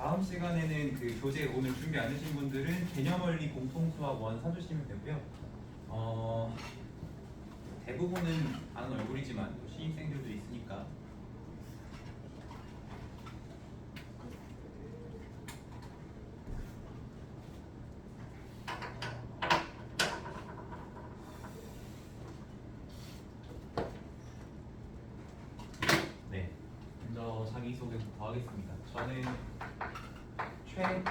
다음 시간에는 그 교재 오늘 준비 안 하신 분들은 개념원리 공통수학 원 사주시면 되고요. 대부분은 아는 얼굴이지만 또 신입생들도 있으니까 네, 먼저 자기소개부터 하겠습니다. 저는 최찬희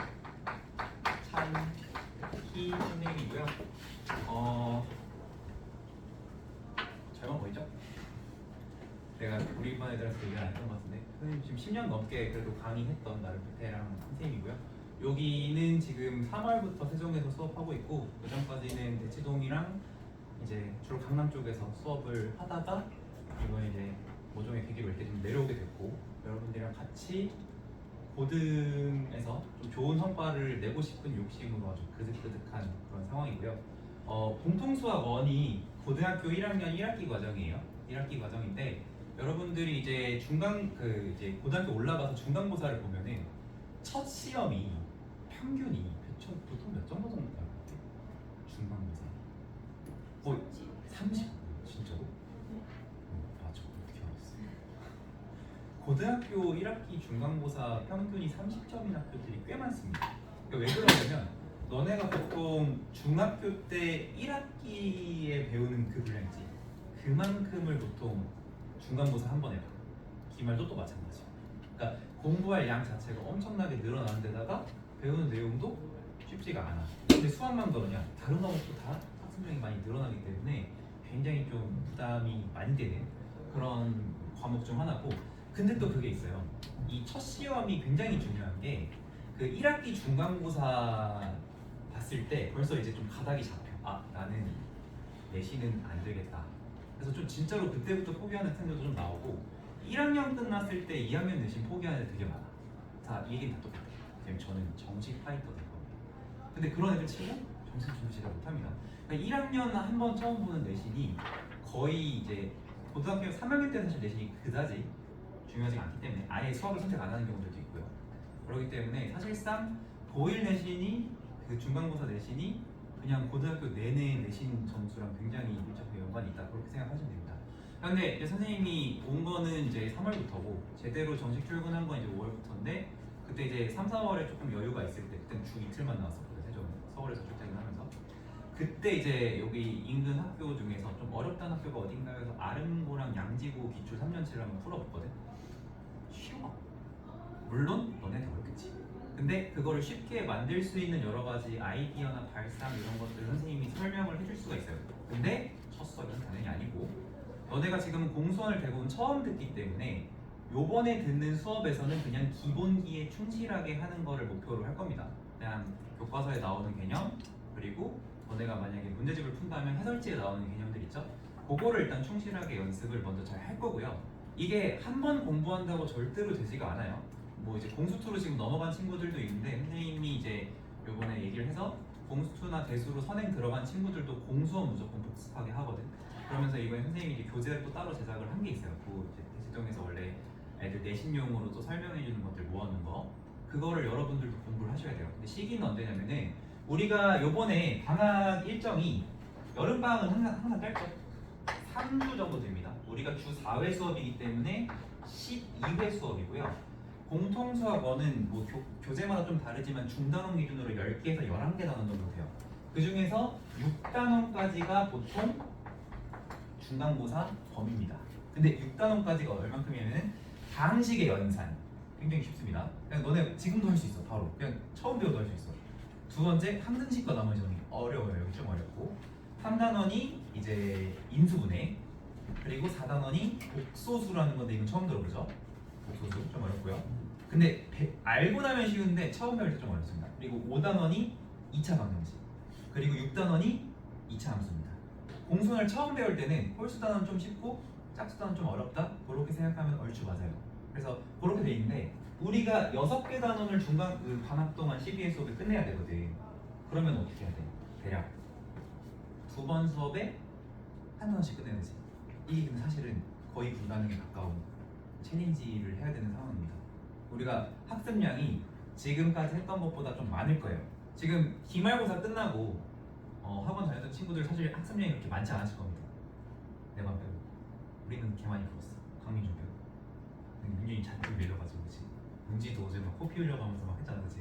선생님이고요. 잘만 보이죠? 내가 우리 반 애들한테 얘기를 안 했던 것 같은데 선생님 지금 10년 넘게 그래도 강의했던 나름 베테랑 선생님이고요. 여기는 지금 3월부터 세종에서 수업하고 있고 그 전까지는 대치동이랑 이제 주로 강남 쪽에서 수업을 하다가 이번에 이제 모종의 계기로 이렇게 좀 내려오게 됐고 여러분들이랑 같이 고등에서 좀 좋은 성과를 내고 싶은 욕심으로 아주 그득그득한 그런 상황이고요. 공통수학 1이 고등학교 1학년 1학기 과정이에요. 1학기 과정인데 여러분들이 이제 이제 고등학교 올라가서 중간고사를 보면은 첫 시험이 평균이 보통 몇 점도 정도 나요? 중간고사 거의 30. 진짜로? 저 어떻게 알았어? 고등학교 1학기 중간고사 평균이 30점인 학교들이 꽤 많습니다. 그러니까 왜 그러냐면 너네가 보통 중학교 때 1학기에 배우는 그 분량이지 그만큼을 보통 중간고사 한 번 해봐. 기말도 또 마찬가지. 그러니까 공부할 양 자체가 엄청나게 늘어나는 데다가 배우는 내용도 쉽지가 않아. 근데 수학만 그러냐? 다른 과목도 다 학습량이 많이 늘어나기 때문에 굉장히 좀 부담이 많이 되는 그런 과목 중 하나고 근데 또 그게 있어요. 이 첫 시험이 굉장히 중요한 게 그 1학기 중간고사 봤을 때 벌써 이제 좀 가닥이 잡혀. 나는 내신은 안 되겠다. 그래서 좀 진짜로 그때부터 포기하는 학생들도 좀 나오고 1학년 끝났을 때 2학년 내신 포기하는 애들 되게 많아. 이 얘기는 다 똑같아. 저는 정시 파이터 될 겁니다. 근데 그런 애들 치고 정시 준비를 못합니다. 그러니까 1학년 한 번 처음 보는 내신이 거의 이제 고등학교 3학년 때는 사실 내신이 그다지 중요하지 않기 때문에 아예 수학을 선택 안 하는 경우들도 있고요. 그렇기 때문에 사실상 고1 내신이 그 중간고사 내신이 그냥 고등학교 내내 내신 점수랑 굉장히 밀접하게 연관이 있다 그렇게 생각하시면 됩니다. 그런데 이제 선생님이 온 거는 이제 3월부터고 제대로 정식 출근한 건 이제 5월부터인데 그때 이제 3, 4월에 조금 여유가 있을 때 그때는 주 이틀만 나왔었거든요. 세종 서울에서 출퇴근하면서 그때 이제 여기 인근 학교 중에서 좀 어렵다는 학교가 어딘가요? 해서 아름고랑 양지고 기출 3년치를 한번 풀어봤거든. 쉬워. 물론 너네는 어렵겠지. 근데 그거를 쉽게 만들 수 있는 여러 가지 아이디어나 발상 이런 것들을 선생님이 설명을 해줄 수가 있어요. 근데 첫 수업은 당연히 아니고 너네가 지금 공수원을 대부분 처음 듣기 때문에 요번에 듣는 수업에서는 그냥 기본기에 충실하게 하는 거를 목표로 할 겁니다. 그냥 교과서에 나오는 개념 그리고 너네가 만약에 문제집을 푼다면 해설지에 나오는 개념들 있죠? 그거를 일단 충실하게 연습을 먼저 잘 할 거고요. 이게 한 번 공부한다고 절대로 되지가 않아요. 뭐 이제 공수2로 지금 넘어간 친구들도 있는데 선생님이 이제 요번에 얘기를 해서 공수2나 대수로 선행 들어간 친구들도 공수원 무조건 복습하게 하거든. 그러면서 이번에 선생님이 이제 교재를 또 따로 제작을 한 게 있어요. 그 이제 대치동에서 원래 애들 내신용으로 또 설명해 주는 것들 모아놓은 거 그거를 여러분들도 공부를 하셔야 돼요. 근데 시기는 언제냐면은 우리가 요번에 방학 일정이 여름방학은 항상 짧죠. 3주 정도 됩니다. 우리가 주 4회 수업이기 때문에 12회 수업이고요. 공통수학 1은 뭐 교재마다 좀 다르지만 중단원 기준으로 10개에서 11개 단원 정도 돼요. 그 중에서 6단원까지가 보통 중간고사 범위입니다. 근데 6단원까지가 얼만큼이냐면 방식의 연산. 굉장히 쉽습니다. 그냥 너네 지금도 할 수 있어. 바로 그냥 처음 배워도 할 수 있어. 두 번째 함등식과 나머지 정리 어려워요. 여기 좀 어렵고 3단원이 이제 인수분해 그리고 4단원이 복소수라는 건데 이건 처음 들어보죠. 복소수 좀 어렵고요. 근데 알고 나면 쉬운데 처음 배울 때 좀 어렵습니다. 그리고 5단원이 2차 방정식 그리고 6단원이 2차 함수입니다. 공수원을 처음 배울 때는 홀수단원 좀 쉽고 짝수단원 좀 어렵다 그렇게 생각하면 얼추 맞아요. 그래서 그렇게 돼 있는데 우리가 6개 단원을 중간 방학 동안 12회 수업에 끝내야 되거든. 그러면 어떻게 해야 돼? 대략 2번 수업에 한 단원씩 끝내야 되지. 이게 근데 사실은 거의 불가능에 가까운 챌린지를 해야 되는 상황입니다. 우리가 학습량이 지금까지 했던 것보다 좀 많을 거예요. 지금 기말고사 끝나고 학원 다녔던 친구들 사실 학습량이 그렇게 많지 않았을 겁니다. 내만 빼고. 우리는 개 많이 풀었어. 강민준 빼고. 민준이 잔뜩 밀려가지고 그치? 문지도 어제 막 코피 흘려가면서 막 했잖아 그치?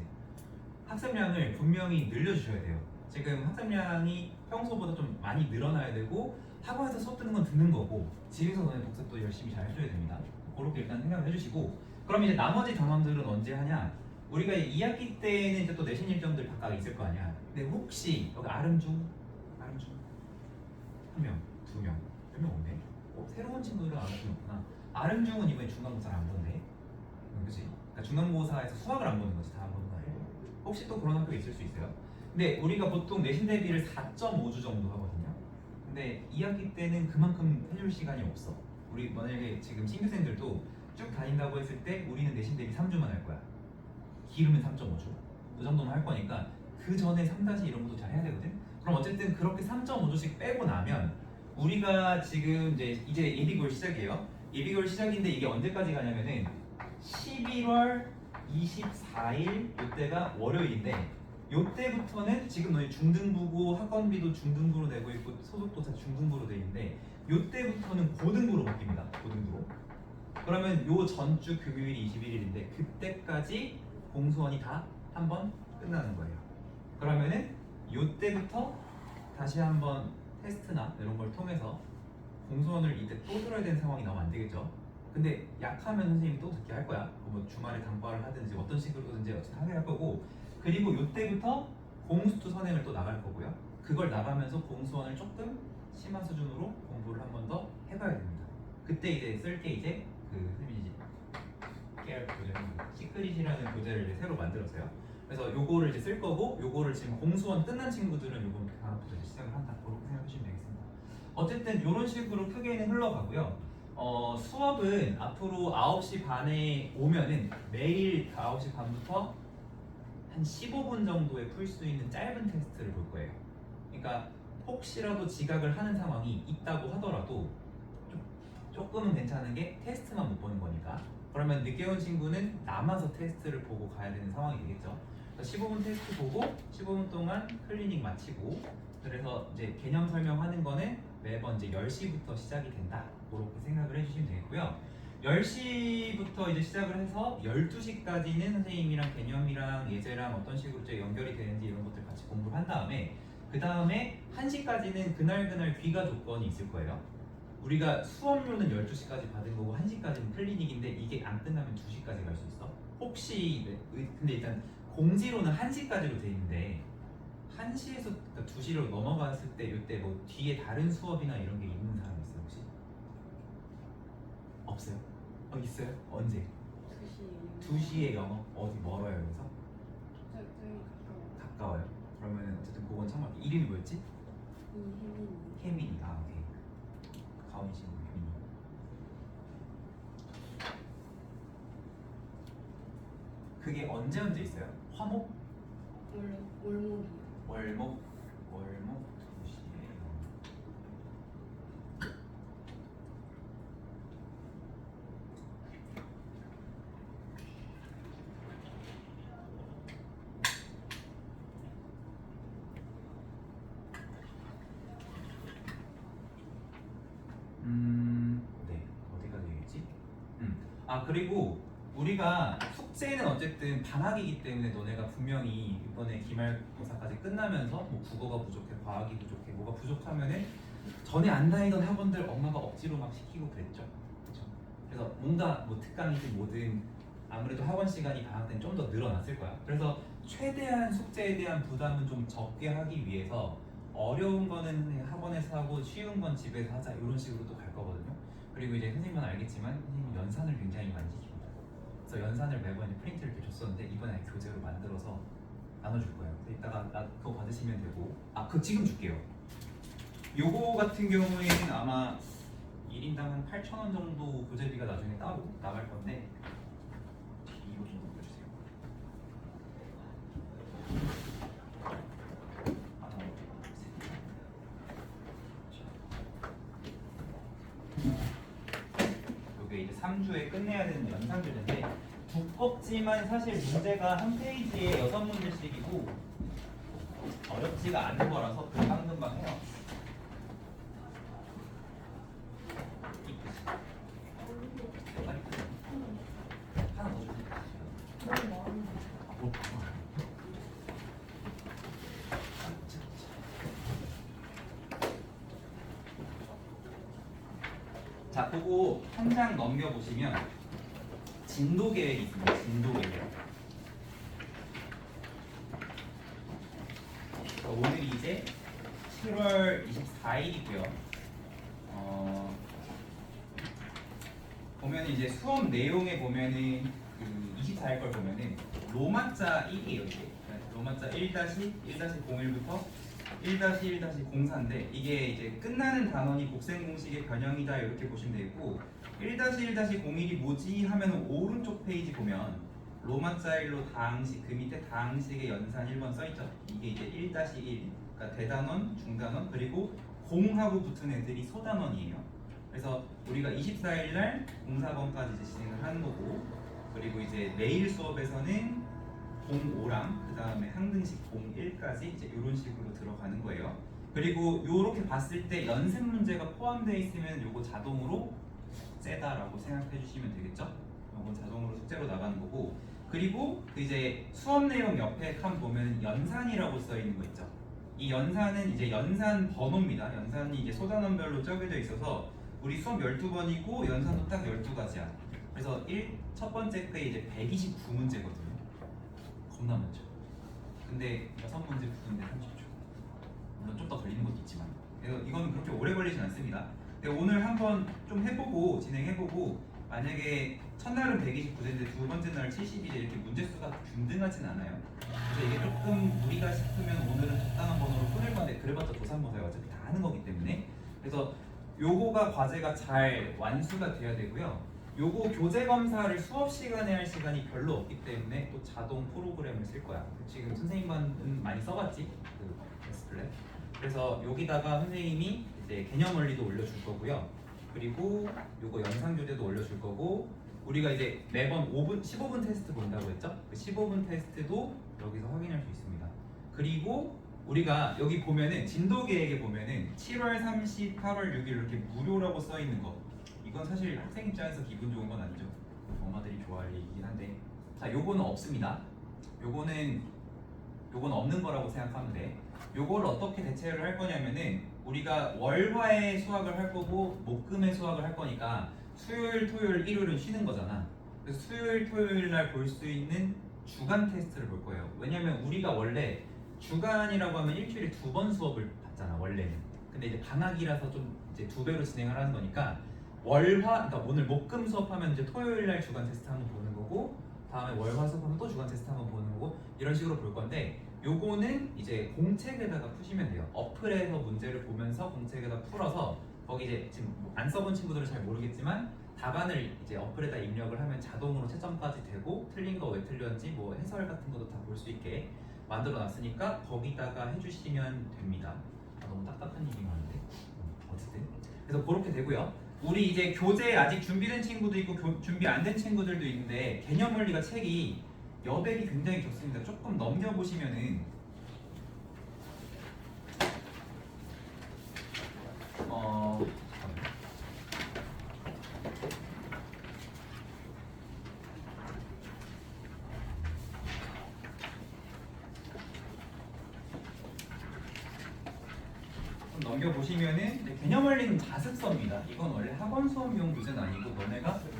학습량을 분명히 늘려주셔야 돼요. 지금 학습량이 평소보다 좀 많이 늘어나야 되고 학원에서 수업 듣는 건 듣는 거고 집에서 너네 복습도 열심히 잘 해줘야 됩니다. 그렇게 일단 생각을 해주시고 그럼 이제 나머지 단원들은 언제 하냐? 우리가 2학기 때는 이제 또 내신 일정들 각각 있을 거 아니야. 근데 혹시 여기 아름중 한 명, 두 명, 몇 명 없네. 새로운 친구들은 아름중 없구나. 아름중은 이번에 중간고사를 안 본대. 그치? 그러니까 중간고사에서 수학을 안 보는 거지. 다 안 보는 거 아니고. 혹시 또 그런 학교 있을 수 있어요? 근데 우리가 보통 내신 대비를 4.5주 정도 하거든요. 근데 2학기 때는 그만큼 해줄 시간이 없어. 우리 만약에 지금 신규생들도 쭉 다닌다고 했을 때 우리는 내신 대비 3주만 할 거야. 길으면 3.5주. 그 정도만 할 거니까 그 전에 3다시 이런 것도 잘 해야 되거든. 그럼 어쨌든 그렇게 3.5주씩 빼고 나면 우리가 지금 이제 예비고일 시작이에요. 예비고일 시작인데 이게 언제까지 가냐면은 11월 24일 이때가 월요일인데 요때부터는 지금 너희 중등부고 학원비도 중등부로 내고 있고 소속도 다 중등부로 돼 있는데 요때부터는 고등부로 바뀝니다. 고등부로. 그러면 요 전주 금요일이 21일인데 그때까지 공수원이 다 한 번 끝나는 거예요. 그러면은 요때부터 다시 한번 테스트나 이런 걸 통해서 공수원을 이때 또 들어야 되는 상황이 나오면 안 되겠죠. 근데 약하면 선생님이 또 듣게 할 거야. 뭐 주말에 단과를 하든지 어떤 식으로든지 어쨌든 하게 할 거고 그리고 요때부터 공수투 선행을 또 나갈 거고요. 그걸 나가면서 공수원을 조금 심화 수준으로 공부를 한 번 더 해봐야 됩니다. 그때 이제 쓸 게 이제 그 선생님이 깨알 교재 시크릿이라는 교재를 이제 새로 만들었어요. 그래서 요거를 이제 쓸 거고 요거를 지금 공수원 끝난 친구들은 요번 다음부터 이제 시작을 한다. 그렇게 생각하시면 되겠습니다. 어쨌든 이런 식으로 크게는 흘러가고요. 수업은 앞으로 9시 반에 오면은 매일 9시 반부터 한 15분 정도에 풀 수 있는 짧은 테스트를 볼 거예요. 그러니까 혹시라도 지각을 하는 상황이 있다고 하더라도 조금은 괜찮은 게 테스트만 못 보는 거니까. 그러면 늦게 온 친구는 남아서 테스트를 보고 가야 되는 상황이 되겠죠. 15분 테스트 보고 15분 동안 클리닉 마치고 그래서 이제 개념 설명하는 거는 매번 이제 10시부터 시작이 된다. 그렇게 생각을 해주시면 되겠고요. 10시부터 이제 시작을 해서 12시까지는 선생님이랑 개념이랑 예제랑 어떤 식으로 이제 연결이 되는지 이런 것들 같이 공부를 한 다음에 그 다음에 1시까지는 그날 귀가 조건이 있을 거예요. 우리가 수업료는 12시까지 받은 거고 1시까지는 클리닉인데 이게 안 끝나면 2시까지 갈 수 있어. 혹시 근데 일단 공지로는 1시까지로 돼 있는데 1시에서 그러니까 2시로 넘어갔을 때 이때 뭐 뒤에 다른 수업이나 이런 게 있는 사람 있어요 혹시? 없어요? 있어요? 언제? 2시에 영어 어디 멀어요 여기서? 저희 가까워요? 그러면 어쨌든 그건 참고 이름이 뭐였지? 혜민이. 아 오케이. 가온이 친구 혜민이. 그게 언제 있어요? 화목? 월목이요. 월목 2시에 네 어디까지 얘기했지? 그리고 우리가 숙제는 어쨌든 방학이기 때문에 너네가 분명히 이번에 기말고사까지 끝나면서 뭐 국어가 부족해, 과학이 부족해, 뭐가 부족하면은 전에 안 다니던 학원들 엄마가 억지로 막 시키고 그랬죠. 그렇죠? 그래서 뭔가 뭐 특강이든 뭐든 아무래도 학원 시간이 방학 때는 좀 더 늘어났을 거야. 그래서 최대한 숙제에 대한 부담은 좀 적게 하기 위해서 어려운 거는 학원에서 하고 쉬운 건 집에서 하자 이런 식으로 또 갈 거거든요. 그리고 이제 선생님은 알겠지만 선생님 연산을 굉장히 많이 시킵니다. 그래서 연산을 매번 프린트를 이렇게 줬었는데 이번에 교재로 만들어서 나눠줄 거예요. 그래서 이따가 그거 받으시면 되고 그거 지금 줄게요. 요거 같은 경우에는 아마 1인당 한 8,000원 정도 교재비가 나중에 따로 나갈 건데 이거 좀 넘겨주세요. 요게 이제 3주에 끝내야 되는 연산 교재인데 두껍지 없지만 사실 문제가 한 페이지에 6문제씩이고 어렵지가 않은 거라서 금방금방 해요. 하나 더 줄게요. 자, 그거 한 장 넘겨보시면 진도 계획이 있습니다. 진도 계획. 오늘이 이제 7월 24일이고요. 보면 이제 수업 내용에 보면은 그 24일 걸 보면은 로마자 1이에요. 이게 로마자 1-1-01부터 1-1-04인데 이게 이제 끝나는 단원이 곱셈 공식의 변형이다 이렇게 보시면 되고 1-1-01이 뭐지 하면 오른쪽 페이지 보면 로마자 1로 다항식 그 밑에 다항식의 연산 1번 써있죠. 이게 이제 1-1 그러니까 대단원, 중단원 그리고 공하고 붙은 애들이 소단원이에요. 그래서 우리가 24일 날 04번까지 이제 진행을 하는 거고 그리고 이제 내일 수업에서는 05랑 그 다음에 항등식 01까지 이제 이런 식으로 들어가는 거예요. 그리고 이렇게 봤을 때 연습 문제가 포함되어 있으면 요거 자동으로 숙제다라고 생각해 주시면 되겠죠? 요건 자동으로 숙제로 나가는 거고 그리고 그 이제 수업 내용 옆에 칸 보면 연산이라고 써 있는 거 있죠? 이 연산은 이제 연산 번호입니다. 연산이 이제 소단원별로 쪼개져 있어서 우리 수업 12번이고 연산도 딱 12가지야. 그래서 첫 번째 게 이제 129문제거든요. 겁나 많죠. 근데 6문제 푸는데 30초. 물론 좀 더 걸리는 것도 있지만. 그래서 이거는 그렇게 오래 걸리진 않습니다. 근데 오늘 한번 좀 해보고 진행해보고 만약에 첫날은 129인데 두 번째 날 70이제 이렇게 문제수가 균등하진 않아요. 그래서 이게 조금 무리가 싶으면 오늘은 적당한 번호로 끊을 건데 그래봤자 조산모사에 어차피 다 하는 거기 때문에 그래서 요거가 과제가 잘 완수가 돼야 되고요. 요거 교재 검사를 수업 시간에 할 시간이 별로 없기 때문에 또 자동 프로그램을 쓸 거야. 지금 선생님만 많이 써봤지? 그 엑스플렛. 그래서 여기다가 선생님이 이제 개념 원리도 올려줄 거고요. 그리고 요거 영상 교재도 올려줄 거고 우리가 이제 매번 15분 테스트 본다고 했죠? 그 15분 테스트도 여기서 확인할 수 있습니다. 그리고 우리가 여기 보면은 진도 계획에 보면은 7월 30, 8월 6일 이렇게 무료라고 써 있는 거. 이건 사실 학생 입장에서 기분 좋은 건 아니죠. 엄마들이 좋아할 얘기긴 한데. 자, 요거는 없습니다. 요거는 없는 거라고 생각하면 돼. 요거를 어떻게 대체를 할 거냐면은 우리가 월화의 수학을 할 거고 목금의 수학을 할 거니까 수요일, 토요일, 일요일은 쉬는 거잖아. 그래서 수요일, 토요일 날 볼 수 있는 주간 테스트를 볼 거예요. 왜냐면 우리가 원래 주간이라고 하면 일주일에 2번 수업을 받잖아 원래는. 근데 이제 방학이라서 좀 이제 2배로 진행을 하는 거니까 그러니까 오늘 목금 수업하면 이제 토요일 날 주간 테스트 한번 보는 거고 다음에 월화 수업하면 또 주간 테스트 한번 보는 거고 이런 식으로 볼 건데 요거는 이제 공책에다가 푸시면 돼요. 어플에서 문제를 보면서 공책에다 풀어서 거기 이제 지금 안 써본 친구들은 잘 모르겠지만 답안을 이제 어플에다 입력을 하면 자동으로 채점까지 되고 틀린 거 왜 틀렸는지 뭐 해설 같은 것도 다 볼 수 있게 만들어 놨으니까 거기다가 해주시면 됩니다. 너무 딱딱한 얘기 많은데 어쨌든 그래서 그렇게 되고요. 우리 이제 교재 아직 준비된 친구도 있고 준비 안 된 친구들도 있는데 개념 원리가 책이 여백이 굉장히 좋습니다. 조금 넘겨보시면은 넘겨보시면은 개념 원리는 자습서입니다. 이건 원래 학원 수업용 교재는 아니고 너네가 저다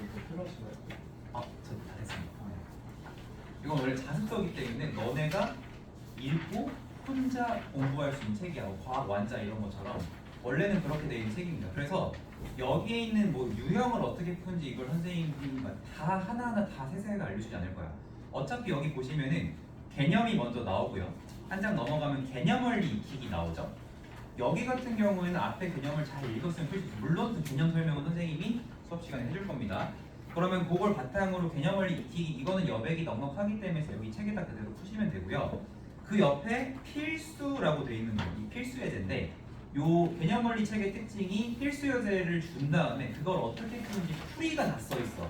됐습니다. 이건 원래 자습서이기 때문에 너네가 읽고 혼자 공부할 수 있는 책이야. 과학 완자 이런 것처럼 원래는 그렇게 되어 있는 책입니다. 그래서 여기에 있는 뭐 유형을 어떻게 푸는지 이걸 선생님이 다 하나하나 다 세세하게 알려주지 않을 거야. 어차피 여기 보시면은 개념이 먼저 나오고요. 한 장 넘어가면 개념 원리 익히기 나오죠. 여기 같은 경우에는 앞에 개념을 잘 읽었으면 필수. 물론 그 개념 설명은 선생님이 수업 시간에 해줄 겁니다. 그러면 그걸 바탕으로 개념 원리 익히기 이거는 여백이 넉넉하기 때문에 여기 책에다 그대로 푸시면 되고요. 그 옆에 필수라고 되어 있는 거, 이 필수 예제인데 요 개념 원리 책의 특징이 필수 예제를 준 다음에 그걸 어떻게 푸는지 풀이가 다 써 있어.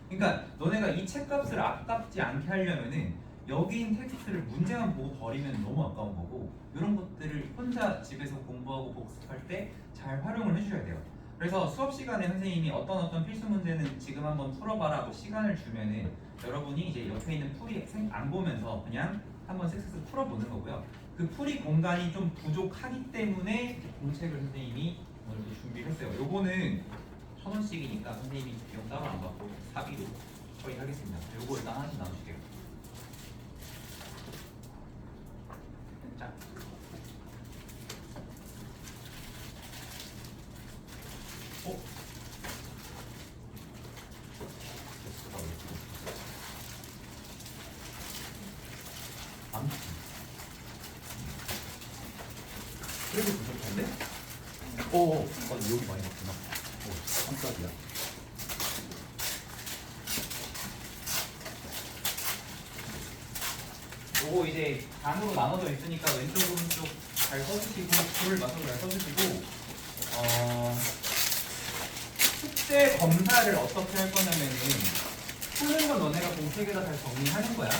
그러니까 너네가 이 책값을 아깝지 않게 하려면은 여기 있는 텍스트를 문제만 보고 버리면 너무 아까운 거고 이런 것들을 혼자 집에서 공부하고 복습할 때 잘 활용을 해주셔야 돼요. 그래서 수업 시간에 선생님이 어떤 필수 문제는 지금 한번 풀어봐라고 시간을 주면은 여러분이 이제 옆에 있는 풀이 안 보면서 그냥 한번 슥슥 풀어보는 거고요. 그 풀이 공간이 좀 부족하기 때문에 공책을 선생님이 오늘 또 준비를 했어요. 요거는 1,000원씩이니까 선생님이 비용 따로 안 받고 사비로 처리하겠습니다. 요거 일단 하나씩 나눠줄게요. 자. 어? 그래도 부족한데? 맞아, 여기 많이 봤구나. 깜짝이야. 요거 이제 반으로 나눠져 있으니까 왼쪽 오른쪽 잘 써주시고 줄을 맞춰서 잘 써주시고 숙제 검사를 어떻게 할 거냐면은 푸는 건 너네가 공책에다 잘 정리하는 거야.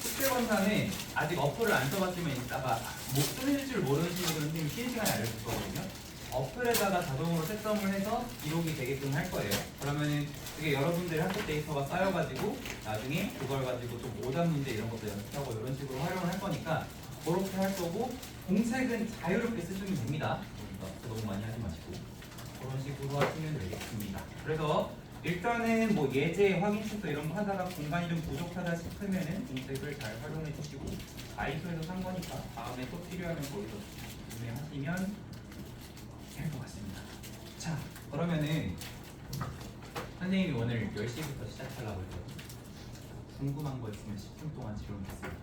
숙제 검사는 아직 어플을 안 써봤지만 이따가 못 쓰는 줄 모르는 친구들은 선생님이 쉬는 시간에 알려줄 거거든요. 어플에다가 자동으로 채점을 해서 기록이 되게끔 할 거예요. 그러면은 그게 여러분들 학습 데이터가 쌓여가지고 나중에 그걸 가지고 좀 오답 문제 이런 것도 연습하고 이런 식으로 활용을 할 거니까 그렇게 할 거고 공책은 자유롭게 쓰시면 됩니다. 그러니까 너무 많이 하지 마시고 그런 식으로 하시면 되겠습니다. 그래서 일단은 뭐 예제 확인 출도 이런 거 하다가 공간이 좀 부족하다 싶으면은 공책을 잘 활용해 주시고 다이소에서 산 거니까 다음에 또 필요하면 거기서 구매하시면 될 것 같습니다. 자, 그러면은 선생님이 오늘 10시부터 시작하려고 해요. 궁금한 거 있으면 10분 동안 질문했습니다.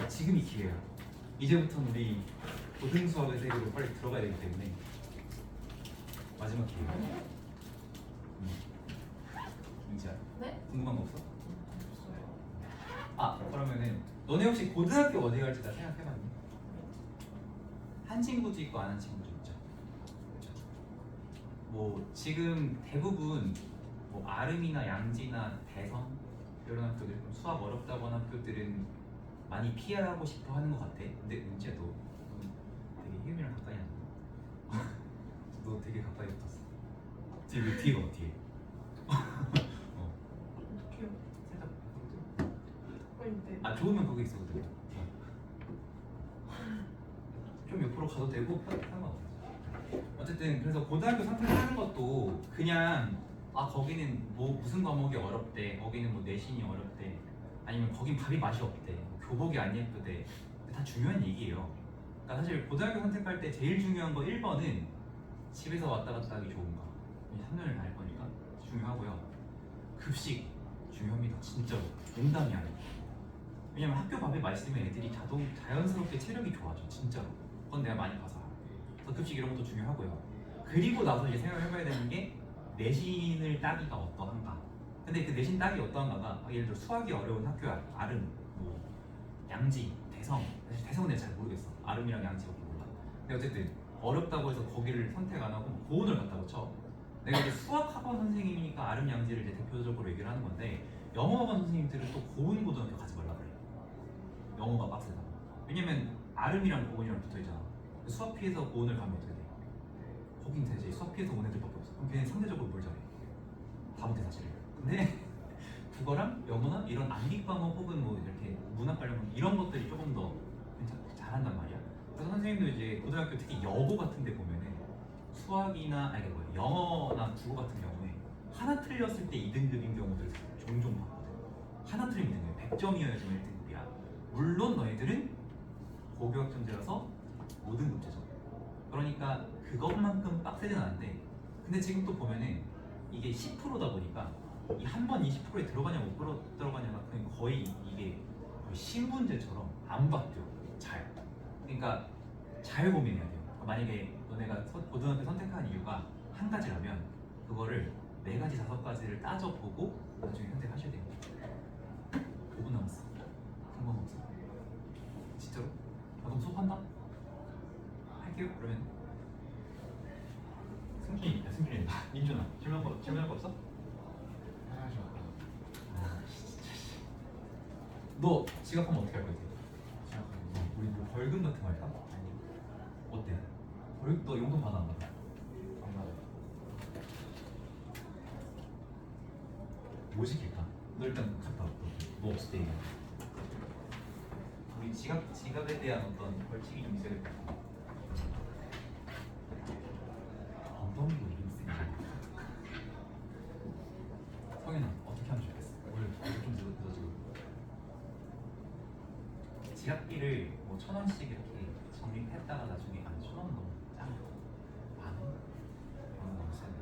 지금이 기회야. 이제부터는 우리 고등수학의 세계로 빨리 들어가야 되기 때문에 마지막 기회. 민지야, 네? 궁금한 거 없어? 없어요. 아, 그러면은 너네 혹시 고등학교 어디 갈지 다 생각해봤니? 한 친구도 있고 안 한 친구도 있죠. 그렇죠? 뭐 지금 대부분 뭐 아름이나 양지나 대성 이런 학교들 좀 수학 어렵다고 하는 학교들은 많이 피하고 싶어 하는 것 같아. 근데 은지야 너 되게 희음이랑 가까이 하는 너 되게 가까이 붙었어. 뒤에 봐 뒤에. 어떡해요? 살짝 아닌데. 아 좋으면 거기 있어도 돼. 좀 옆으로 가도 되고 상관없어. 어쨌든 그래서 고등학교 선택하는 것도 그냥 아 거기는 뭐 무슨 과목이 어렵대, 거기는 뭐 내신이 어렵대, 아니면 거긴 밥이 맛이 없대, 뭐 교복이 안 예쁘대, 다 중요한 얘기예요. 그러니까 사실 고등학교 선택할 때 제일 중요한 거 1번은 집에서 왔다 갔다 하기 좋은가, 3년을 다닐 거니까 중요하고요. 급식 중요합니다. 진짜로 농담이 아니에요. 왜냐면 학교 밥이 맛있으면 애들이 자연스럽게 체력이 좋아져. 진짜로. 그건 내가 많이 봐서 알아. 그래서 급식 이런 것도 중요하고요. 그리고 나서 이제 생각을 해봐야 되는 게 내신을 따기가 어떠한가. 근데 그 내신 따기 어떠한가가 예를 들어 수학이 어려운 학교야. 아름, 뭐 양지, 대성. 사실 대성은 내가 잘 모르겠어. 아름이랑 양지밖에 몰라. 근데 어쨌든 어렵다고 해서 거기를 선택 안 하고 고온을 갔다고 쳐. 내가 이제 수학학원 선생님이니까 아름, 양지를 이제 대표적으로 얘기를 하는 건데 영어학원 선생님들은 또 고온 고등학교 가지 말라 그래. 영어가 빡세다. 왜냐면 아름이랑 고온이랑 붙어있잖아. 수학 피해서 고온을 가면 어떻게 돼? 거긴 되지. 수학 피해서 온 애들밖에 없어. 그럼 걔는 상대적으로 뭘 잘해? 다 못해 사실은. 근데 국어랑 영어나 이런 암기 과목 혹은 뭐 이렇게 문학 관련 이런 것들이 조금 더 잘한단 말이야. 그래서 선생님도 이제 고등학교 특히 여고 같은 데 보면은 수학이나 아니 뭐야 영어나 국어 같은 경우에 하나 틀렸을 때 2등급인 경우들 종종 봤거든. 하나 틀리면 100점이어야 좀 1등급이야. 물론 너희들은 고교학 천재라서 5등급제죠. 그러니까 그것만큼 빡세진 않은데 근데 지금 또 보면은 이게 10%다 보니까 이 한 번 20%에 들어가냐 못 들어가냐가 거의 이게 거의 신문제처럼 안 바뀌어. 잘. 그러니까 잘 고민해야 돼요. 만약에 너네가 고등학교 선택한 이유가 한 가지라면 그거를 4가지 5가지를 따져보고 나중에 선택하셔야 돼요. 5분 남았어. 궁금한 거 없어? 진짜로? 아, 그럼 수업한다? 할게요 그러면 승준이 있다. 승준이 너 지각하면 어떻게 할 거지? 우리 뭐 벌금 같은 거 할까? 어때? 너 용돈 받아 안 받아? 안 받아. 뭐 시킬까? 너 일단 갔다 와. 너 없을 때 얘기해. 우리 지갑에 대한 어떤 벌칙이 좀 있어야 될 것 같아. 엉덩이로 이름 쓰기. 성현아 어떻게 하면 좋겠어? 오늘 좀 늦어지고. 지갑비를 뭐 1,000원씩 이렇게 적립했다가 나중에 1,000원 너무 짱. 만 원? 너무 세네.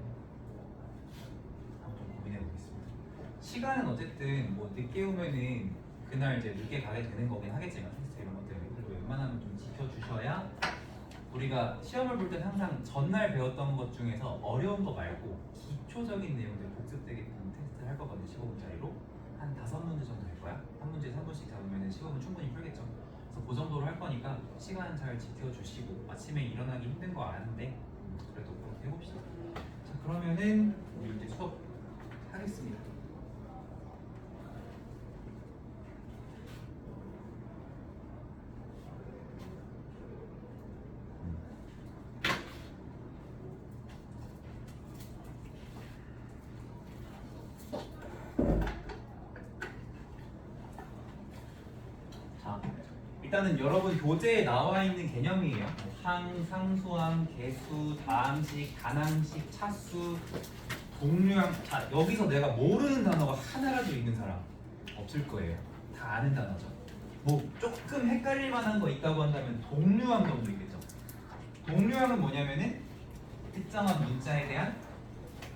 한번 좀 고민해 보겠습니다. 시간은 어쨌든 뭐 늦게 오면은 그날 이제 늦게 가게 되는 거긴 하겠지만 테스트 이런 것 때문에 그래도 웬만하면 좀 지켜주셔야 우리가 시험을 볼 때 항상 전날 배웠던 것 중에서 어려운 거 말고 기초적인 내용들 복습되게끔 테스트를 할 거거든요. 15분짜리로 한 5문제 정도 될 거야. 한 문제에 3분씩 잡으면 15분 충분히 풀겠죠. 그래서 그 정도로 할 거니까 시간 잘 지켜주시고 아침에 일어나기 힘든 거 아는데 그래도 그렇게 해봅시다. 자 그러면은 우리 이제 수업 하겠습니다. 자, 일단은 여러분 교재에 나와 있는 개념이에요. 항, 상수항, 개수, 다항식, 단항식, 차수, 동류항. 자, 여기서 내가 모르는 단어가 하나라도 있는 사람 없을 거예요. 다 아는 단어죠. 뭐 조금 헷갈릴 만한 거 있다고 한다면 동류항 정도 있겠죠. 동류항은 뭐냐면은 특정한 문자에 대한